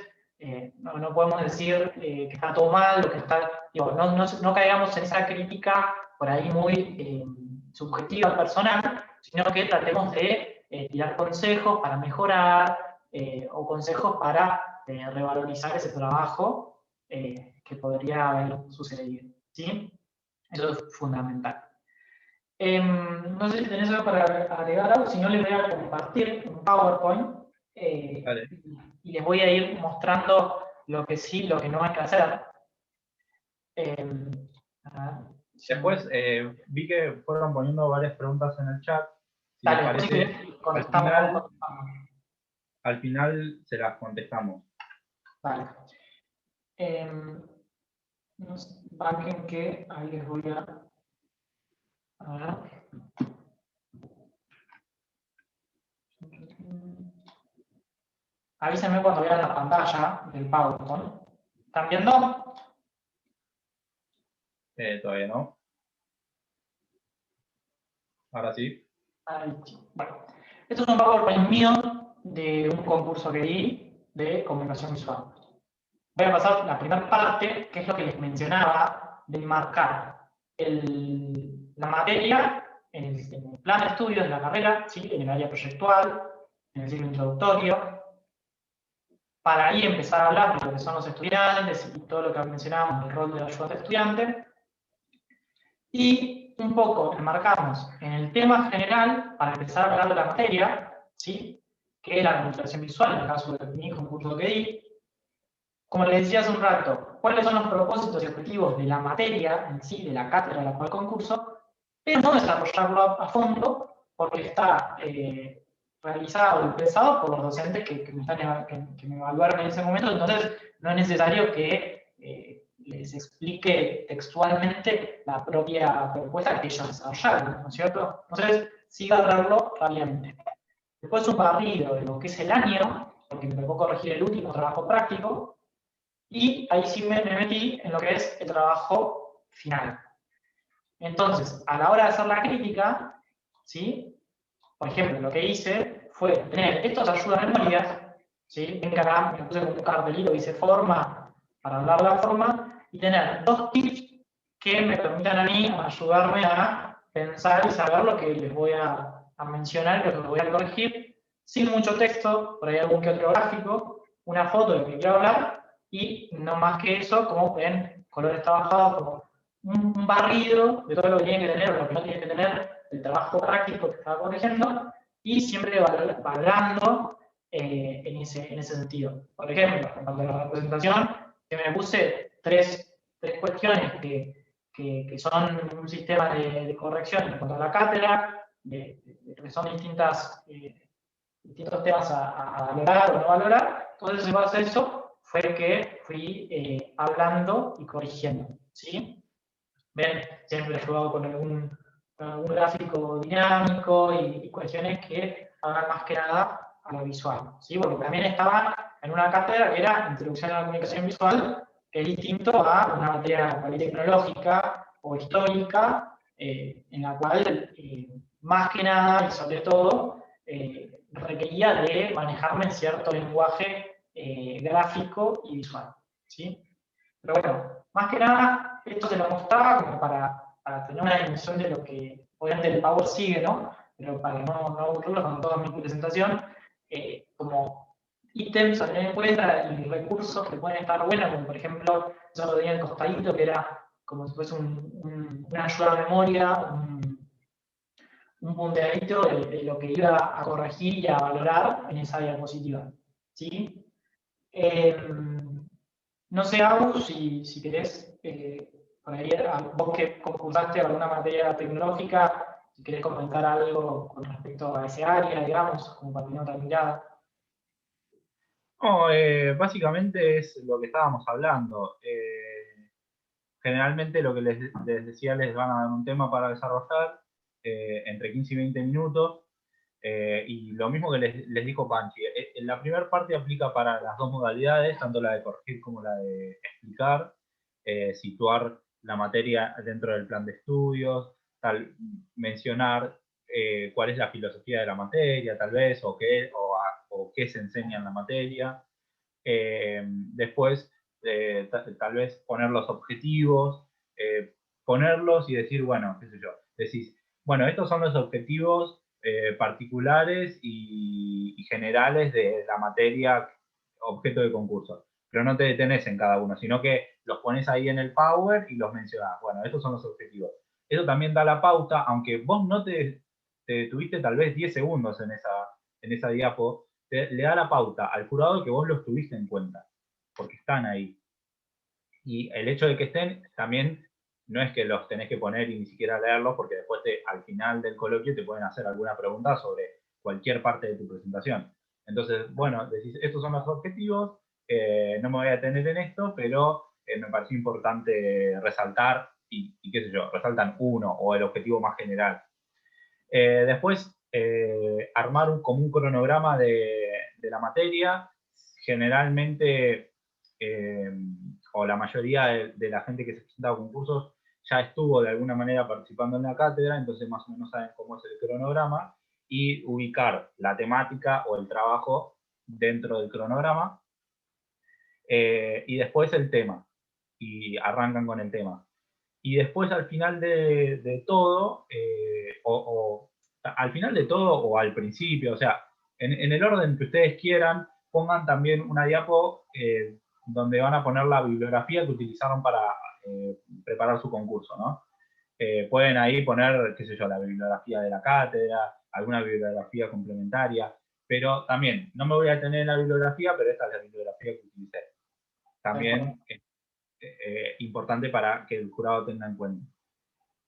no podemos decir que está todo mal, o que está, digo, no caigamos en esa crítica por ahí muy subjetiva personal, sino que tratemos de tirar consejos para mejorar o consejos para revalorizar ese trabajo que podría haber sucedido. ¿Sí? Eso es fundamental. No sé si tenés algo para agregar algo, si no les voy a compartir un PowerPoint y les voy a ir mostrando lo que sí, lo que no hay que hacer. Después vi que fueron poniendo varias preguntas en el chat. Si Dale, les parece, contestamos. Al final se las contestamos. Vale. Nos banquen que ahí les voy a ver. Avísenme cuando vean la pantalla del PowerPoint. ¿Están viendo? Todavía no. Ahora sí. Bueno, esto es un PowerPoint mío de un concurso que di de comunicación visual. Voy a pasar la primera parte, que es lo que les mencionaba, de marcar la materia en el plan de estudios de la carrera, ¿sí? En el área proyectual, en el ciclo introductorio, para ahí empezar a hablar de lo que son los estudiantes y todo lo que mencionábamos, el rol de ayudante estudiante, y un poco enmarcarnos en el tema general para empezar a hablar de la materia, ¿sí? Que es la comunicación visual, en el caso de mi concurso que di. Como les decía hace un rato, cuáles son los propósitos y objetivos de la materia en sí, de la cátedra a la cual concurso, pero no desarrollarlo a fondo, porque está realizado y pensado por los docentes que me evaluaron en ese momento, entonces no es necesario que les explique textualmente la propia propuesta que ellos desarrollaron, ¿no es cierto? Entonces, sí agarrarlo rápidamente. Después un barrido de lo que es el año, porque me tocó corregir el último trabajo práctico, y ahí sí me metí en lo que es el trabajo final. Entonces, a la hora de hacer la crítica, ¿sí? Por ejemplo, lo que hice fue tener estos ayudas memorias, ¿sí? Ven que acá me puse con un cartelito que dice forma, para hablar de la forma, y tener dos tips que me permitan a mí ayudarme a pensar y saber lo que les voy a mencionar y lo que les voy a corregir, sin mucho texto, por ahí algún que otro gráfico, una foto de lo que quiero hablar, y no más que eso, como ven, colores trabajados, como un barrido de todo lo que tiene que tener o lo que no tiene que tener, el trabajo práctico que estaba corrigiendo, y siempre valorando en ese sentido. Por ejemplo, en cuanto a la representación, que me puse tres cuestiones que son un sistema de corrección en cuanto a la cátedra, que son distintos temas a valorar o no valorar. Entonces, en base a eso, fue que fui hablando y corrigiendo. ¿Sí? Ven, siempre he jugado con algún gráfico dinámico y cuestiones que hagan más que nada a lo visual. ¿Sí? Porque también estaba en una cátedra que era Introducción a la Comunicación Visual, que es distinto a una materia tecnológica o histórica, en la cual más que nada y sobre todo requería de manejarme en cierto lenguaje gráfico y visual. ¿Sí? Pero bueno, más que nada, esto se lo mostraba como para tener una dimensión de lo que, obviamente el Power sigue, ¿no? Pero para no aburrirlo con toda mi presentación, como ítems a tener en cuenta y recursos que pueden estar buenos, como por ejemplo, yo lo tenía el costadito, que era como si fuese una ayuda a memoria, un punteadito de lo que iba a corregir y a valorar en esa diapositiva. ¿Sí? No sé, Agus, si querés, por ahí, vos que concursaste alguna materia tecnológica, si querés comentar algo con respecto a ese área, digamos, como para tener otra mirada. No, básicamente es lo que estábamos hablando. Generalmente lo que les decía, les van a dar un tema para desarrollar entre 15 y 20 minutos. Y lo mismo que les dijo Panchi, la primera parte aplica para las dos modalidades, tanto la de corregir como la de explicar, situar la materia dentro del plan de estudios, mencionar cuál es la filosofía de la materia, tal vez, o qué se enseña en la materia. Después, tal vez poner los objetivos, ponerlos y decir, bueno, qué sé yo, decís, bueno, estos son los objetivos particulares y generales de la materia objeto de concurso. Pero no te detenés en cada uno, sino que los pones ahí en el Power y los mencionás. Bueno, estos son los objetivos. Eso también da la pauta, aunque vos no te detuviste tal vez 10 segundos en esa diapo, le da la pauta al jurado que vos los tuviste en cuenta, porque están ahí. Y el hecho de que estén también no es que los tenés que poner y ni siquiera leerlos, porque después al final del coloquio te pueden hacer alguna pregunta sobre cualquier parte de tu presentación. Entonces, bueno, decís, estos son los objetivos, no me voy a detener en esto, pero me pareció importante resaltar, y qué sé yo, resaltan uno o el objetivo más general. Después, armar como un cronograma de la materia. Generalmente, o la mayoría de la gente que se presenta a concursos ya estuvo de alguna manera participando en la cátedra, entonces más o menos saben cómo es el cronograma, y ubicar la temática o el trabajo dentro del cronograma. Y después el tema, y arrancan con el tema. Y después al final de todo, al final de todo o al principio, o sea, en el orden que ustedes quieran, pongan también una diapo donde van a poner la bibliografía que utilizaron para preparar su concurso, ¿no? Pueden ahí poner, qué sé yo, la bibliografía de la cátedra, alguna bibliografía complementaria, pero también, no me voy a tener en la bibliografía, pero esta es la bibliografía que utilicé. También es importante para que el jurado tenga en cuenta.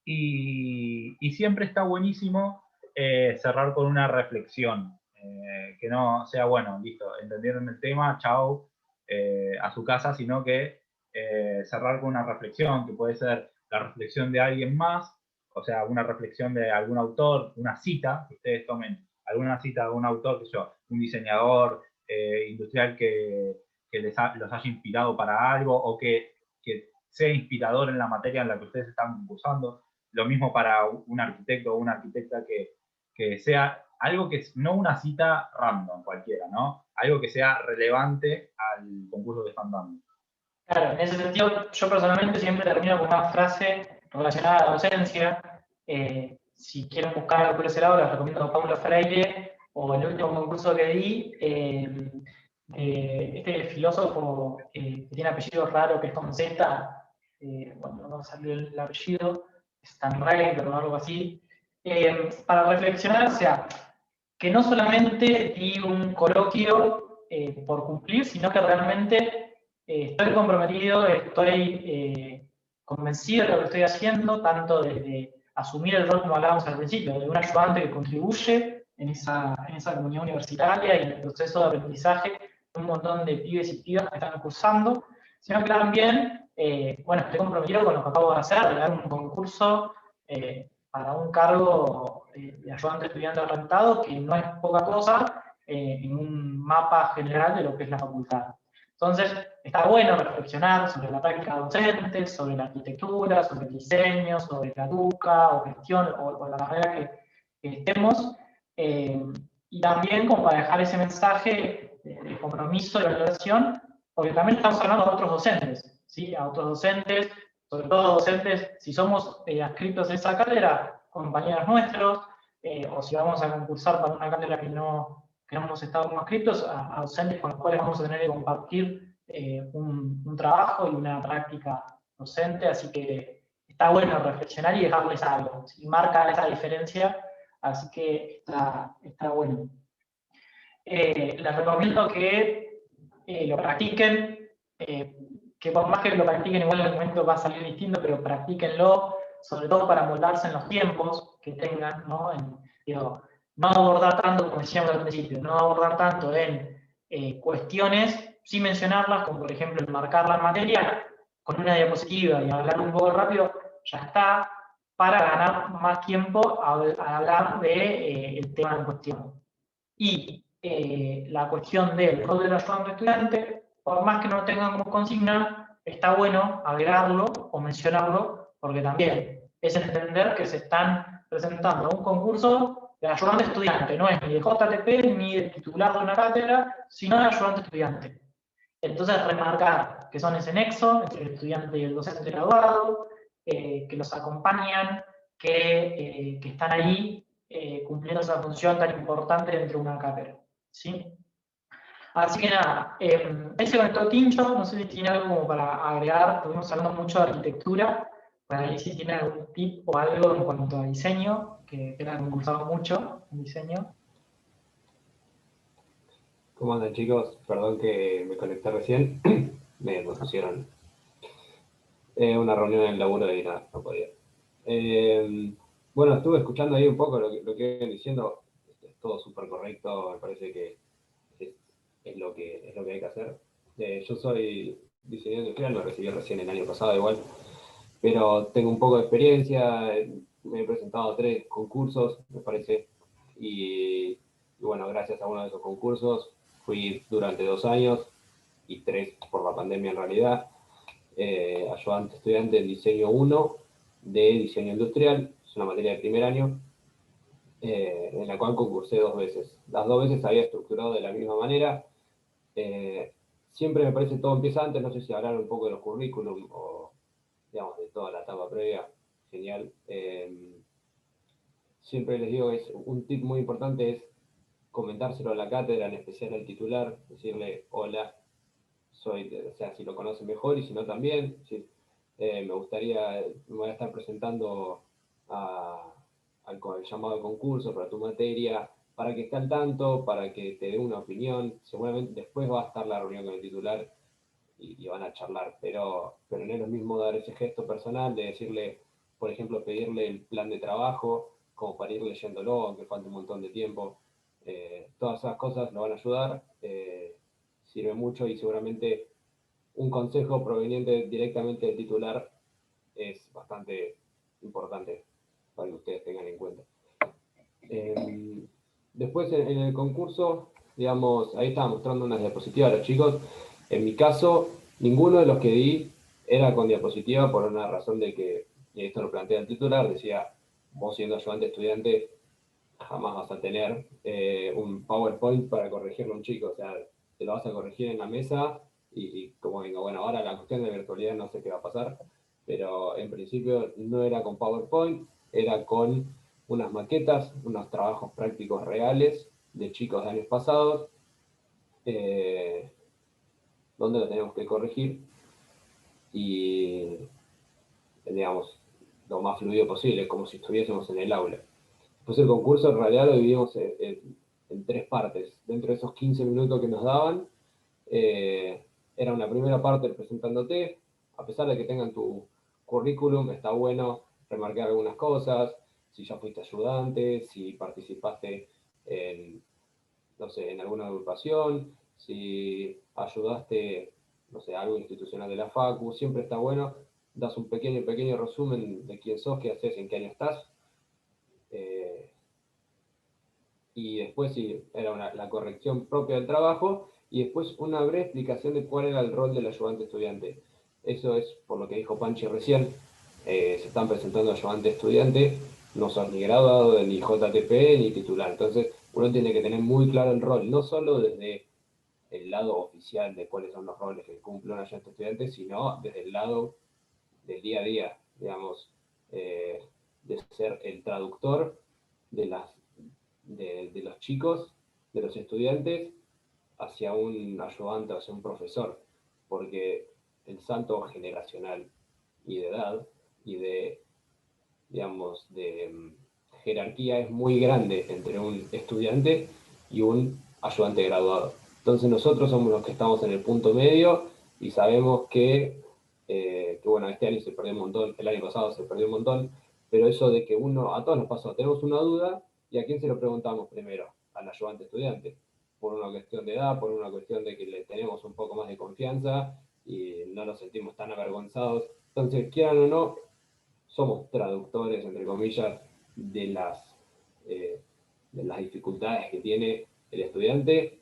Y siempre está buenísimo cerrar con una reflexión, que no sea, bueno, listo, entendieron el tema, chao, a su casa, sino que cerrar con una reflexión, que puede ser la reflexión de alguien más, o sea, una reflexión de algún autor, una cita, que ustedes tomen alguna cita de un autor, que yo, un diseñador industrial que los haya inspirado para algo, o que sea inspirador en la materia en la que ustedes están concursando. Lo mismo para un arquitecto o una arquitecta que sea algo que es no una cita random cualquiera, ¿no? Algo que sea relevante al concurso que están dando. Claro, en ese sentido, yo personalmente siempre termino con una frase relacionada a la docencia. Si quieren buscar algo por ese lado, les recomiendo a Paulo Freire, o el último concurso que di, este filósofo que tiene apellido raro, que es con Z, bueno, no salió el apellido, Stanley o algo así, para reflexionar, o sea, que no solamente di un coloquio por cumplir, sino que realmente estoy comprometido, estoy convencido de lo que estoy haciendo, tanto desde asumir el rol, como hablábamos al principio, de un ayudante que contribuye en esa comunidad universitaria y en el proceso de aprendizaje de un montón de pibes y pibas que están cursando, sino que también, bueno, estoy comprometido con lo que acabo de hacer, de dar un concurso para un cargo de ayudante estudiante rentado, que no es poca cosa en un mapa general de lo que es la facultad. Entonces, está bueno reflexionar sobre la práctica docente, sobre la arquitectura, sobre el diseño, sobre la educa o gestión o la carrera que estemos, y también como para dejar ese mensaje de compromiso, de valoración, porque también estamos hablando a otros docentes, ¿sí? A otros docentes, sobre todo docentes, si somos adscritos a esa cátedra, compañeros nuestros, o si vamos a concursar para una cátedra que no hemos estado como adscritos, a docentes con los cuales vamos a tener que compartir un trabajo y una práctica docente, así que está bueno reflexionar y dejarles algo, ¿sí? Marca esa diferencia, así que está bueno. Les recomiendo que lo practiquen, que por más que lo practiquen, igual en el momento va a salir distinto, pero practíquenlo, sobre todo para moldarse en los tiempos que tengan, ¿no? Digo, no abordar tanto, como decíamos al principio, no abordar tanto en cuestiones, sin mencionarlas, como por ejemplo enmarcar la materia con una diapositiva y hablar un poco rápido, ya está, para ganar más tiempo a hablar de, el tema en cuestión. Y la cuestión del rol del ayudante estudiante, por más que no lo tengan como consigna, está bueno agregarlo o mencionarlo, porque también es entender que se están presentando a un concurso de ayudante estudiante, no es ni de JTP ni de titular de una cátedra, sino de ayudante estudiante. Entonces, remarcar que son ese nexo entre el estudiante y el docente graduado, que los acompañan, que están ahí cumpliendo esa función tan importante dentro de una cátedra, ¿sí? Así que nada, ahí se conectó Tincho, no sé si tiene algo como para agregar, estuvimos hablando mucho de arquitectura, para ver si tiene algún tip o algo en cuanto a diseño, que tenga concursado mucho en diseño. ¿Cómo andan, chicos? Perdón que me conecté recién. Me pusieron una reunión en el laburo y nada, no podía. Bueno, estuve escuchando ahí un poco lo que iban diciendo. Es todo súper correcto, me parece que es lo que hay que hacer. Yo soy diseñador industrial, me recibí recién el año pasado igual, pero tengo un poco de experiencia, me he presentado 3 concursos, me parece, y bueno, gracias a uno de esos concursos fui durante 2 años, y 3 por la pandemia en realidad, ayudante estudiante en diseño 1 de diseño industrial, es una materia de primer año, en la cual concursé 2 veces. Las 2 veces había estructurado de la misma manera. Siempre me parece todo empieza antes, no sé si hablar un poco de los currículum o, digamos, de toda la etapa previa, genial. Siempre les digo, es un tip muy importante es comentárselo a la cátedra, en especial al titular, decirle, hola, o sea, si lo conoce mejor y si no también, ¿sí? Me voy a estar presentando al llamado concurso para tu materia, para que esté al tanto, para que te dé una opinión. Seguramente después va a estar la reunión con el titular y van a charlar, pero no es lo mismo dar ese gesto personal de decirle, por ejemplo, pedirle el plan de trabajo, como para ir leyéndolo, aunque falte un montón de tiempo. Todas esas cosas lo van a ayudar, sirve mucho y seguramente un consejo proveniente directamente del titular es bastante importante para que ustedes tengan en cuenta. Después en el concurso, digamos, ahí estaba mostrando unas diapositivas a los chicos. En mi caso, ninguno de los que di era con diapositiva por una razón de que, y esto lo plantea el titular, decía, vos siendo ayudante estudiante jamás vas a tener un PowerPoint para corregirlo a un chico, o sea, te lo vas a corregir en la mesa y como venga, bueno, ahora la cuestión de virtualidad no sé qué va a pasar, pero en principio no era con PowerPoint, era con unas maquetas, unos trabajos prácticos reales de chicos de años pasados, donde lo tenemos que corregir. Y digamos, lo más fluido posible, como si estuviésemos en el aula. Después el concurso en realidad lo dividimos en 3 partes. Dentro de esos 15 minutos que nos daban, era una primera parte presentándote. A pesar de que tengan tu currículum, está bueno remarcar algunas cosas, si ya fuiste ayudante, si participaste en, no sé, en alguna agrupación, si ayudaste, no sé, algo institucional de la Facu, siempre está bueno. Das un pequeño resumen de quién sos, qué haces, en qué año estás. Y después sí, era la corrección propia del trabajo, y después una breve explicación de cuál era el rol del ayudante estudiante. Eso es por lo que dijo Panchi recién, se están presentando ayudante estudiante, no son ni graduado, ni JTP, ni titular. Entonces uno tiene que tener muy claro el rol, no solo desde el lado oficial de cuáles son los roles que cumple un ayudante estudiante, sino desde el lado del día a día, digamos, de ser el traductor de los chicos, de los estudiantes, hacia un ayudante, hacia un profesor, porque el salto generacional y de edad y de, digamos, de jerarquía es muy grande entre un estudiante y un ayudante graduado. Entonces nosotros somos los que estamos en el punto medio y sabemos que bueno, este año se perdió un montón, el año pasado se perdió un montón, pero eso de que a todos nos pasó, tenemos una duda, ¿y a quién se lo preguntamos primero? Al ayudante estudiante, por una cuestión de edad, por una cuestión de que le tenemos un poco más de confianza y no nos sentimos tan avergonzados. Entonces, quieran o no, somos traductores, entre comillas, de las dificultades que tiene el estudiante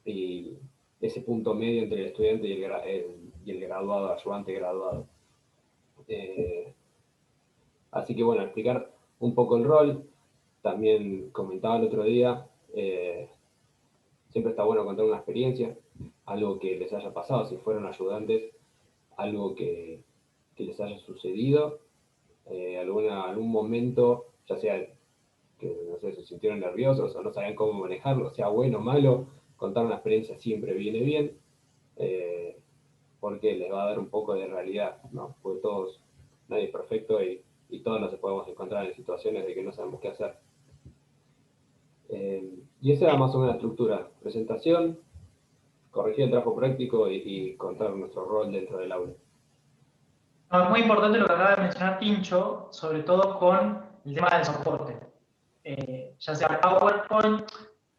y ese punto medio entre el estudiante y el graduado, ayudante graduado. Así que bueno, explicar un poco el rol. También comentaba el otro día, siempre está bueno contar una experiencia, algo que les haya pasado, si fueron ayudantes, algo que les haya sucedido, algún momento, ya sea que no sé, se sintieron nerviosos o no sabían cómo manejarlo, sea bueno o malo, contar una experiencia siempre viene bien, porque les va a dar un poco de realidad, ¿no? Porque nadie es perfecto y todos nos podemos encontrar en situaciones de que no sabemos qué hacer. Y esa era más o menos la estructura: presentación, corregir el trabajo práctico y contar nuestro rol dentro del aula. No, es muy importante lo que acaba de mencionar Tincho, sobre todo con el tema del soporte. Ya sea PowerPoint,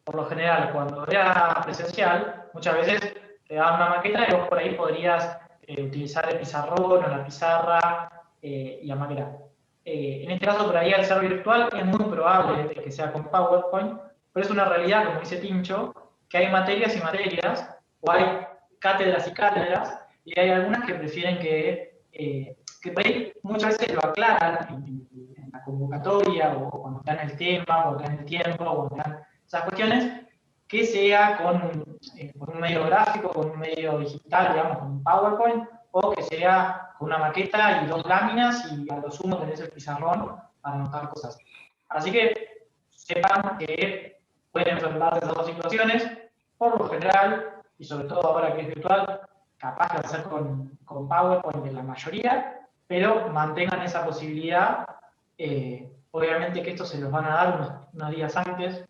por lo general, cuando era presencial, muchas veces te daban una maqueta y vos por ahí podrías utilizar el pizarrón o la pizarra y la maqueta. En este caso, por ahí, al ser virtual, es muy probable que sea con PowerPoint, pero es una realidad, como dice Tincho, que hay materias y materias, o hay cátedras y cátedras, y hay algunas que prefieren que por ahí muchas veces lo aclaran en la convocatoria, o cuando dan el tema, o dan el tiempo, o dan esas cuestiones, que sea con un medio gráfico, con un medio digital, digamos, con un PowerPoint, o que sea con una maqueta y 2 láminas, y a lo sumo tenés el pizarrón para anotar cosas. Así que sepan que pueden enfrentarse a esas 2 situaciones. Por lo general, y sobre todo ahora que es virtual, capaz de hacer con PowerPoint en la mayoría, pero mantengan esa posibilidad. Obviamente que esto se los van a dar unos días antes,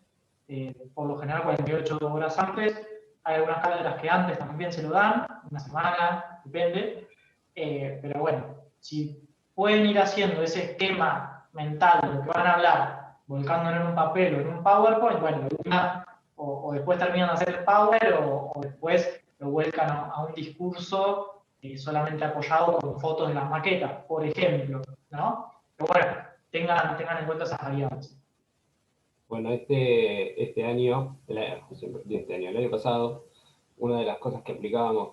por lo general 48 horas antes. Hay algunas cátedras que antes también se lo dan, una semana, depende. Pero bueno, si pueden ir haciendo ese esquema mental de lo que van a hablar, volcándolo en un papel o en un PowerPoint, bueno, o después terminan de hacer el Power, o después lo vuelcan a un discurso solamente apoyado con fotos de las maquetas, por ejemplo, ¿no? Pero bueno, tengan en cuenta esas variables. Bueno, este año, el año pasado, una de las cosas que aplicábamos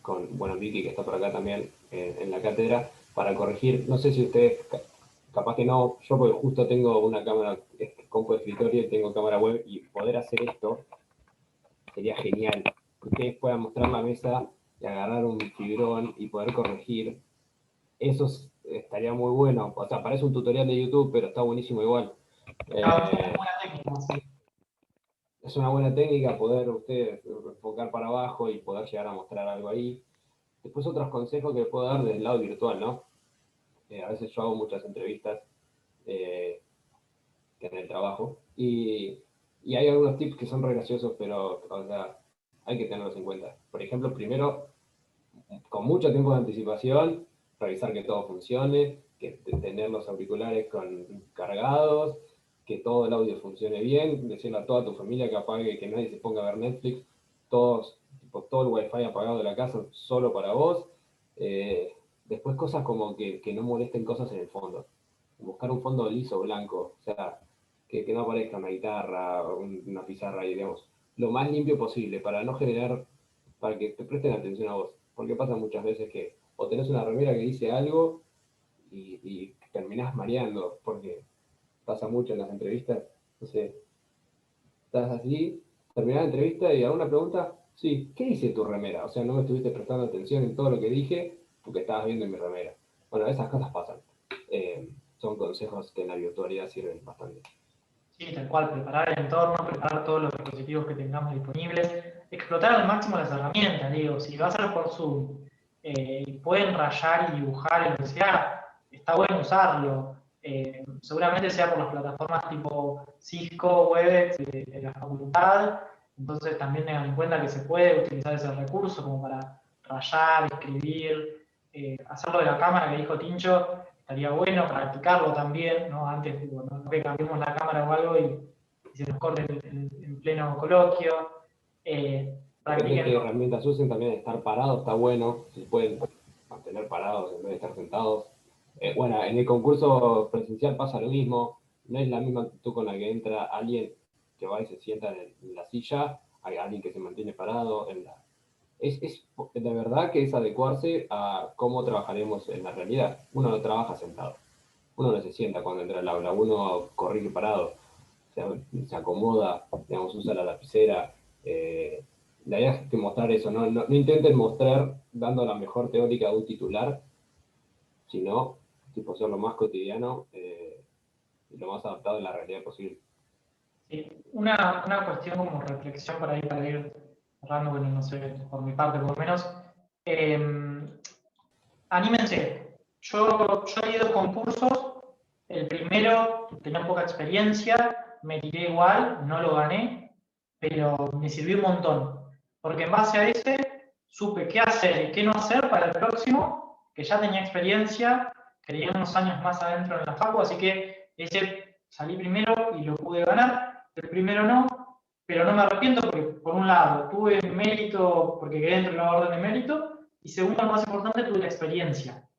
bueno, Vicky, que está por acá también en la cátedra, para corregir, no sé si ustedes, capaz que no, yo porque justo tengo una cámara, compu de escritorio y tengo cámara web, y poder hacer esto sería genial. Que ustedes puedan mostrar la mesa y agarrar un fibrón y poder corregir. Eso estaría muy bueno. O sea, parece un tutorial de YouTube, pero está buenísimo igual. Es una buena técnica poder ustedes enfocar para abajo y poder llegar a mostrar algo ahí. Después otros consejos que puedo dar del lado virtual, ¿no? A veces yo hago muchas entrevistas en el trabajo y hay algunos tips que son re graciosos, pero o sea, hay que tenerlos en cuenta. Por ejemplo, primero, con mucho tiempo de anticipación, revisar que todo funcione, que tener los auriculares cargados, que todo el audio funcione bien, decirle a toda tu familia que apague, que nadie se ponga a ver Netflix, todo el wifi apagado de la casa solo para vos. Después cosas como que no molesten cosas en el fondo. Buscar un fondo liso, blanco, o sea, que no aparezca una guitarra o una pizarra ahí, digamos, lo más limpio posible para no generar, para que te presten atención a vos. Porque pasa muchas veces que o tenés una remera que dice algo y terminás mareando, porque pasa mucho en las entrevistas. No sé, estás así, terminás la entrevista y alguna pregunta, sí, ¿qué dice tu remera? O sea, no me estuviste prestando atención en todo lo que dije porque estabas viendo en mi remera. Bueno, esas cosas pasan. Son consejos que en la virtualidad sirven bastante. Sí, tal cual, preparar el entorno, preparar todos los dispositivos que tengamos disponibles, explotar al máximo las herramientas, digo, si va a ser por Zoom, y pueden rayar y dibujar en lo que sea, está bueno usarlo. Seguramente sea por las plataformas tipo Cisco, Webex de la facultad, entonces también tengan en cuenta que se puede utilizar ese recurso como para rayar, escribir, hacerlo de la cámara que dijo Tincho, estaría bueno practicarlo también, ¿no? Antes, digo, no que cambiemos la cámara o algo y se nos corte en pleno coloquio. Depende de qué Practiquenlo. herramientas usen, también estar parados está bueno, si pueden mantener parados en vez de estar sentados. Bueno, en el concurso presencial pasa lo mismo, no es la misma actitud con la que entra alguien que va y se sienta en la silla, hay alguien que se mantiene parado. Es de verdad que es adecuarse a cómo trabajaremos en la realidad. Uno no trabaja sentado, uno no se sienta cuando entra al aula, uno corrige parado, se acomoda, digamos, usa la lapicera. La idea es que mostrar eso, no intenten mostrar dando la mejor teórica de un titular, sino tipo ser lo más cotidiano y lo más adaptado a la realidad posible. Sí. Una cuestión como reflexión para ir cerrando, bueno, no sé, por mi parte por lo menos. Anímense. Yo he ido a concursos, el primero tenía poca experiencia, me tiré igual, no lo gané, pero me sirvió un montón. Porque en base a ese supe qué hacer y qué no hacer para el próximo, que ya tenía experiencia, que tenía unos años más adentro en la facu, así que ese salí primero y lo pude ganar. El primero no, pero no me arrepiento porque, por un lado, tuve mérito porque quedé dentro de la orden de mérito, y segundo, lo más importante, tuve la experiencia.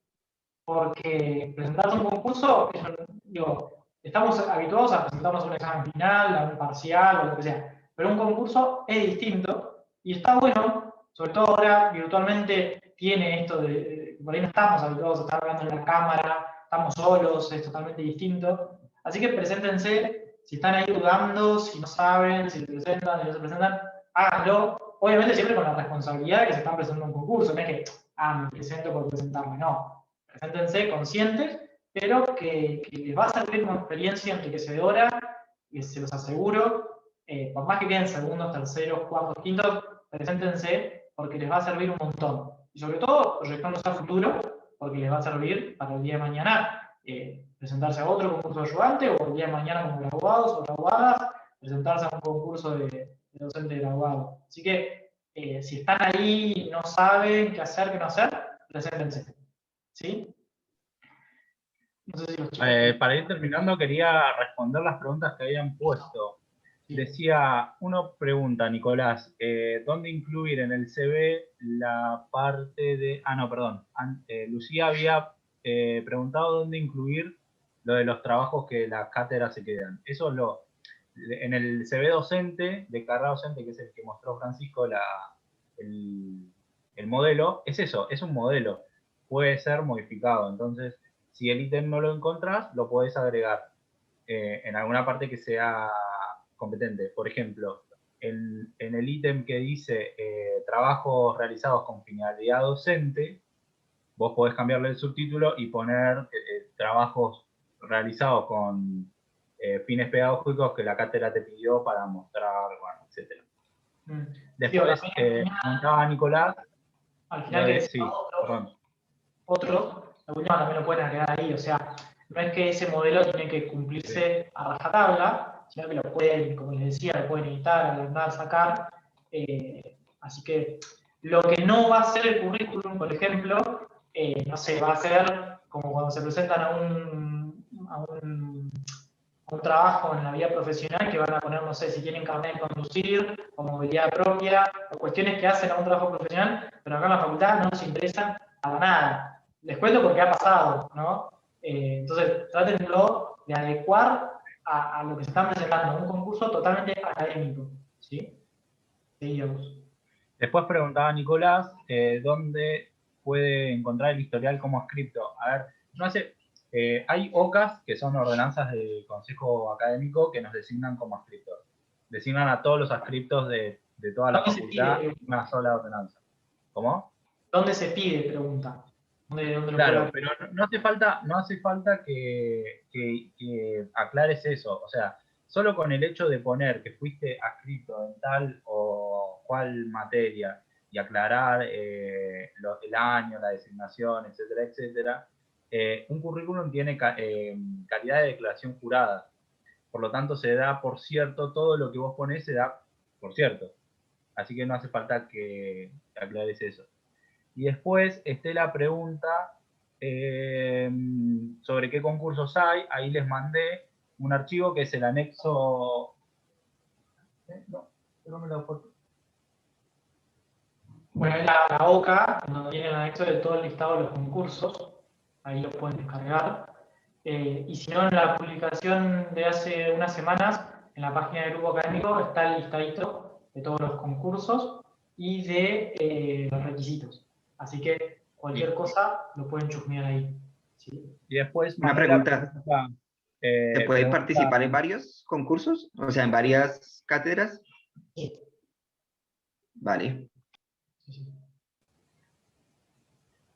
Porque presentarse a un concurso, digo, estamos habituados a presentarnos a un examen final, a un parcial o lo que sea, pero un concurso es distinto y está bueno, sobre todo ahora virtualmente tiene esto de por ahí no estamos habituados a estar hablando en la cámara, estamos solos, es totalmente distinto. Así que preséntense, si están ahí dudando, si no saben, si se presentan, si no se presentan, háganlo. Obviamente siempre con la responsabilidad de que se están presentando a un concurso, no es que, me presento por presentarme, no. Preséntense conscientes, pero que les va a servir como experiencia enriquecedora, y se los aseguro, por más que queden segundos, terceros, cuartos, quintos, preséntense porque les va a servir un montón. Y sobre todo, proyectándose a futuro, porque les va a servir para el día de mañana presentarse a otro concurso de ayudante, o el día de mañana como graduados o graduadas, presentarse a un concurso de docente graduado. Así que, si están ahí y no saben qué hacer, qué no hacer, preséntense. ¿Sí? No sé si los chicos... Para ir terminando, quería responder las preguntas que habían puesto. Sí. Decía, uno pregunta, Nicolás, ¿dónde incluir en el CV la parte de... Ah, no, perdón. Lucía había preguntado dónde incluir lo de los trabajos que las cátedras se quedan. Eso en el CV docente, de carrera docente, que es el que mostró Francisco, el modelo, es eso, es un modelo. Puede ser modificado. Entonces, si el ítem no lo encontrás, lo podés agregar en alguna parte que sea competente. Por ejemplo, en el ítem que dice trabajos realizados con finalidad docente, vos podés cambiarle el subtítulo y poner trabajos realizados con fines pedagógicos que la cátedra te pidió para mostrar, bueno, etc. Después, Sí, comentaba Nicolás, al final que sí, perdón. otro, de última también lo pueden agregar ahí. O sea, no es que ese modelo tiene que cumplirse a rajatabla, sino que lo pueden, como les decía, lo pueden editar, agrandar, sacar. Así que lo que no va a ser el currículum, por ejemplo, no sé, va a ser como cuando se presentan a un trabajo en la vida profesional, que van a poner, no sé, si tienen carnet de conducir o movilidad propia, o cuestiones que hacen a un trabajo profesional, pero acá en la facultad no nos interesan para nada. Les cuento porque ha pasado, ¿no? Entonces, trátenlo de adecuar a lo que se están presentando, un concurso totalmente académico, ¿sí? Seguimos. Después preguntaba Nicolás dónde puede encontrar el historial como adscripto. A ver, no sé, hay OCAs, que son ordenanzas del Consejo Académico, que nos designan como adscriptos. Designan a todos los adscriptos de toda la facultad en una sola ordenanza. ¿Cómo? ¿Dónde se pide? Pregunta. ¿Dónde Claro, pero no hace falta que aclares eso. O sea, solo con el hecho de poner que fuiste adscrito en tal o cual materia y aclarar el año, la designación, etcétera, etcétera, un currículum tiene calidad de declaración jurada. Por lo tanto, se da por cierto, todo lo que vos ponés se da por cierto. Así que no hace falta que aclares eso. Y después Estela pregunta sobre qué concursos hay. Ahí les mandé un archivo que es el anexo. No me lo foto. Bueno, es la OCA, donde tiene el anexo de todo el listado de los concursos. Ahí lo pueden descargar. Y si no, en la publicación de hace unas semanas, en la página del grupo académico, está el listadito de todos los concursos y de los requisitos. Así que cualquier cosa lo pueden chusmear ahí. ¿Sí? Y después una pregunta. ¿Se puede participar en varios concursos? O sea, en varias cátedras. Sí. Vale.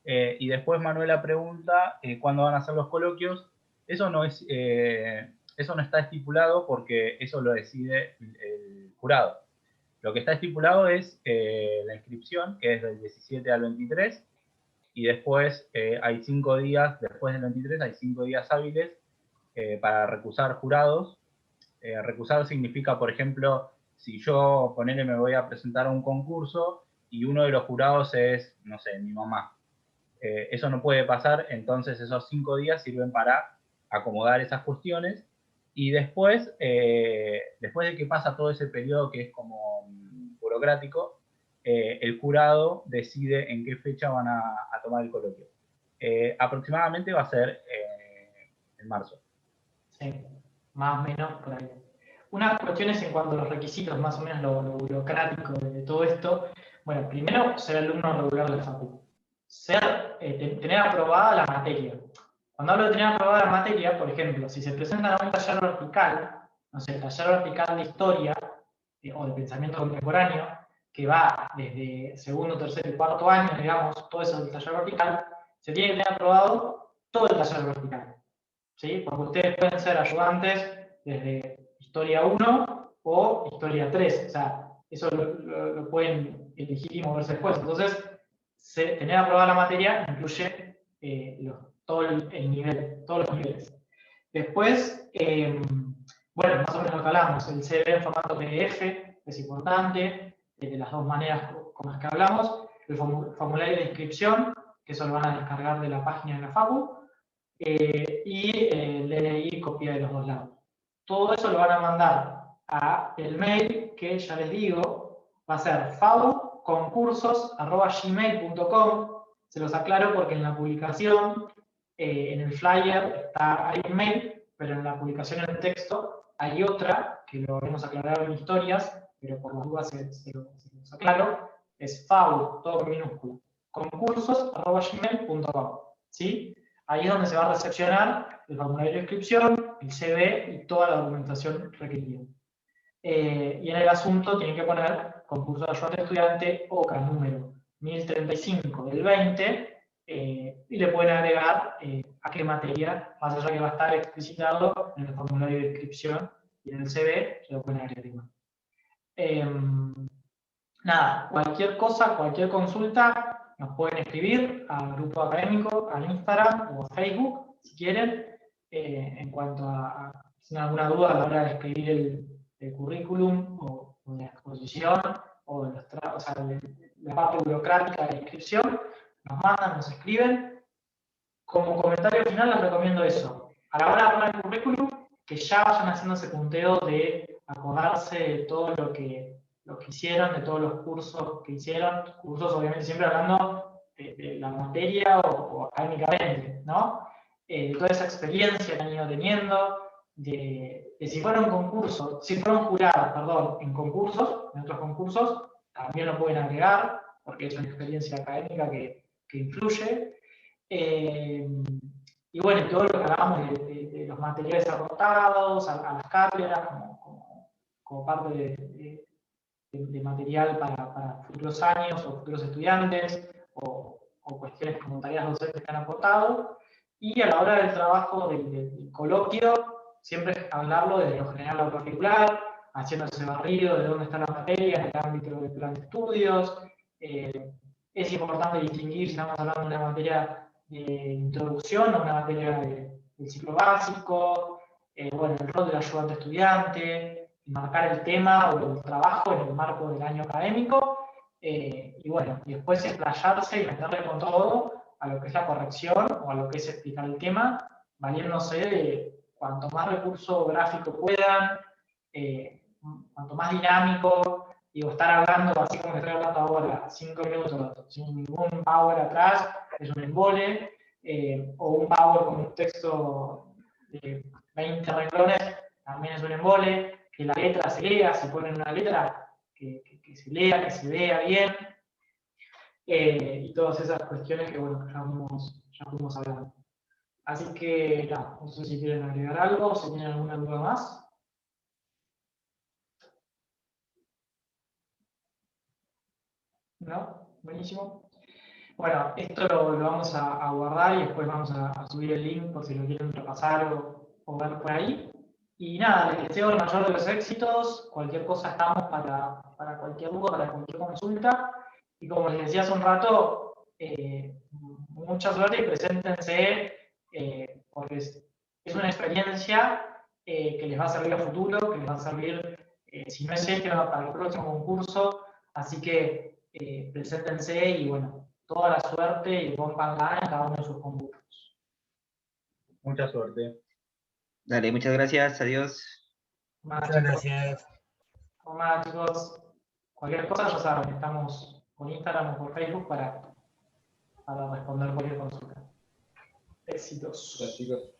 Y después Manuela pregunta cuándo van a ser los coloquios. Eso no está estipulado porque eso lo decide el jurado. Lo que está estipulado es la inscripción, que es del 17 al 23, y después hay 5 días, después del 23 hay 5 días hábiles para recusar jurados. Recusar significa, por ejemplo, si yo, ponele, me voy a presentar a un concurso y uno de los jurados es, no sé, mi mamá. Eso no puede pasar, entonces esos 5 días sirven para acomodar esas cuestiones. Y después, después de que pasa todo ese periodo que es como burocrático, el jurado decide en qué fecha van a tomar el coloquio. Aproximadamente va a ser en marzo. Sí, más o menos por ahí. Unas cuestiones en cuanto a los requisitos, más o menos lo burocrático de todo esto. Bueno, primero, ser alumno regular de la facultad. Tener aprobada la materia. Cuando hablo de tener aprobada la materia, por ejemplo, si se presentan a un taller vertical, no sé, taller vertical de historia o de pensamiento contemporáneo, que va desde segundo, tercer y cuarto año, digamos, todo eso del taller vertical, se tiene que tener aprobado todo el taller vertical. ¿Sí? Porque ustedes pueden ser ayudantes desde historia 1 o historia 3. O sea, eso lo pueden elegir y moverse después. Entonces, tener aprobada la materia incluye todo el nivel, todos los niveles. Después, bueno, más o menos lo que hablamos, el CV en formato PDF es importante, de las dos maneras con las que hablamos, el formulario de inscripción, que eso lo van a descargar de la página de la Facu, y el DNI copia de los dos lados. Todo eso lo van a mandar a el mail que ya les digo, va a ser fauconcursos@gmail.com. Se los aclaro porque en la publicación, en el flyer hay un mail, pero en la publicación en el texto hay otra, que lo vamos a aclarar en historias, pero por las dudas se los aclaro, es fau, todo con minúscula, concursos@gmail.com. ¿Sí? Ahí es donde se va a recepcionar el formulario de inscripción, el CV y toda la documentación requerida. Y en el asunto tienen que poner concurso de ayudante estudiante OCA número 1035 del 20 y le pueden agregar a qué materia, más allá que va a estar explicitado en el formulario de inscripción y en el CV, se lo pueden agregar. Nada, cualquier cosa, cualquier consulta, nos pueden escribir al grupo académico, al Instagram o a Facebook, si quieren, en cuanto a si tienen alguna duda a la hora de escribir el currículum o la exposición o la parte burocrática de la inscripción, nos mandan, nos escriben. Como comentario final les recomiendo eso. A la hora de armar el currículum, que ya vayan haciendo ese punteo de acordarse de todo lo que hicieron, de todos los cursos que hicieron, cursos obviamente siempre hablando de la materia o académicamente, ¿no? De toda esa experiencia que han ido teniendo, de si fueron concursos, si fueron jurados, perdón, en concursos, en otros concursos, también lo pueden agregar, porque es una experiencia académica que influye. Y bueno, todo lo que hablamos de los materiales aportados, a las cátedras, como parte de material para futuros años o futuros estudiantes, o cuestiones como tareas docentes que han aportado. Y a la hora del trabajo del coloquio, siempre hablarlo desde lo general a lo particular, haciendo ese barrido de dónde está la materia en el ámbito del plan de estudios. Es importante distinguir si estamos hablando de una materia de introducción o una materia del ciclo básico, bueno, el rol del ayudante estudiante, marcar el tema o el trabajo en el marco del año académico, y bueno, y después explayarse y meterle con todo a lo que es la corrección o a lo que es explicar el tema, valiéndose de cuanto más recurso gráfico puedan, cuanto más dinámico, digo, estar hablando así como estoy hablando ahora, 5 minutos, sin ningún power atrás, es un embole, o un power con un texto de 20 renglones, también es un embole, que la letra se lea, si ponen una letra, que se lea, que se vea bien, y todas esas cuestiones que, bueno, ya fuimos hablando. Así que, no sé si quieren agregar algo, si tienen alguna duda más. ¿No? Buenísimo. Bueno, esto lo vamos a guardar y después vamos a subir el link por si lo quieren repasar o ver por ahí. Y nada, les deseo el mayor de los éxitos. Cualquier cosa estamos para cualquier duda, para cualquier consulta. Y como les decía hace un rato, mucha suerte y preséntense, porque es una experiencia que les va a servir a futuro, que les va a servir, si no es este, para el próximo concurso. Así que preséntense y bueno, toda la suerte y rompanla en cada uno de sus concursos. Mucha suerte. Dale, muchas gracias, adiós. Muchas gracias. Hola chicos, cualquier cosa ya saben, estamos por Instagram o por Facebook para responder cualquier consulta. Éxitos. Gracias, chicos.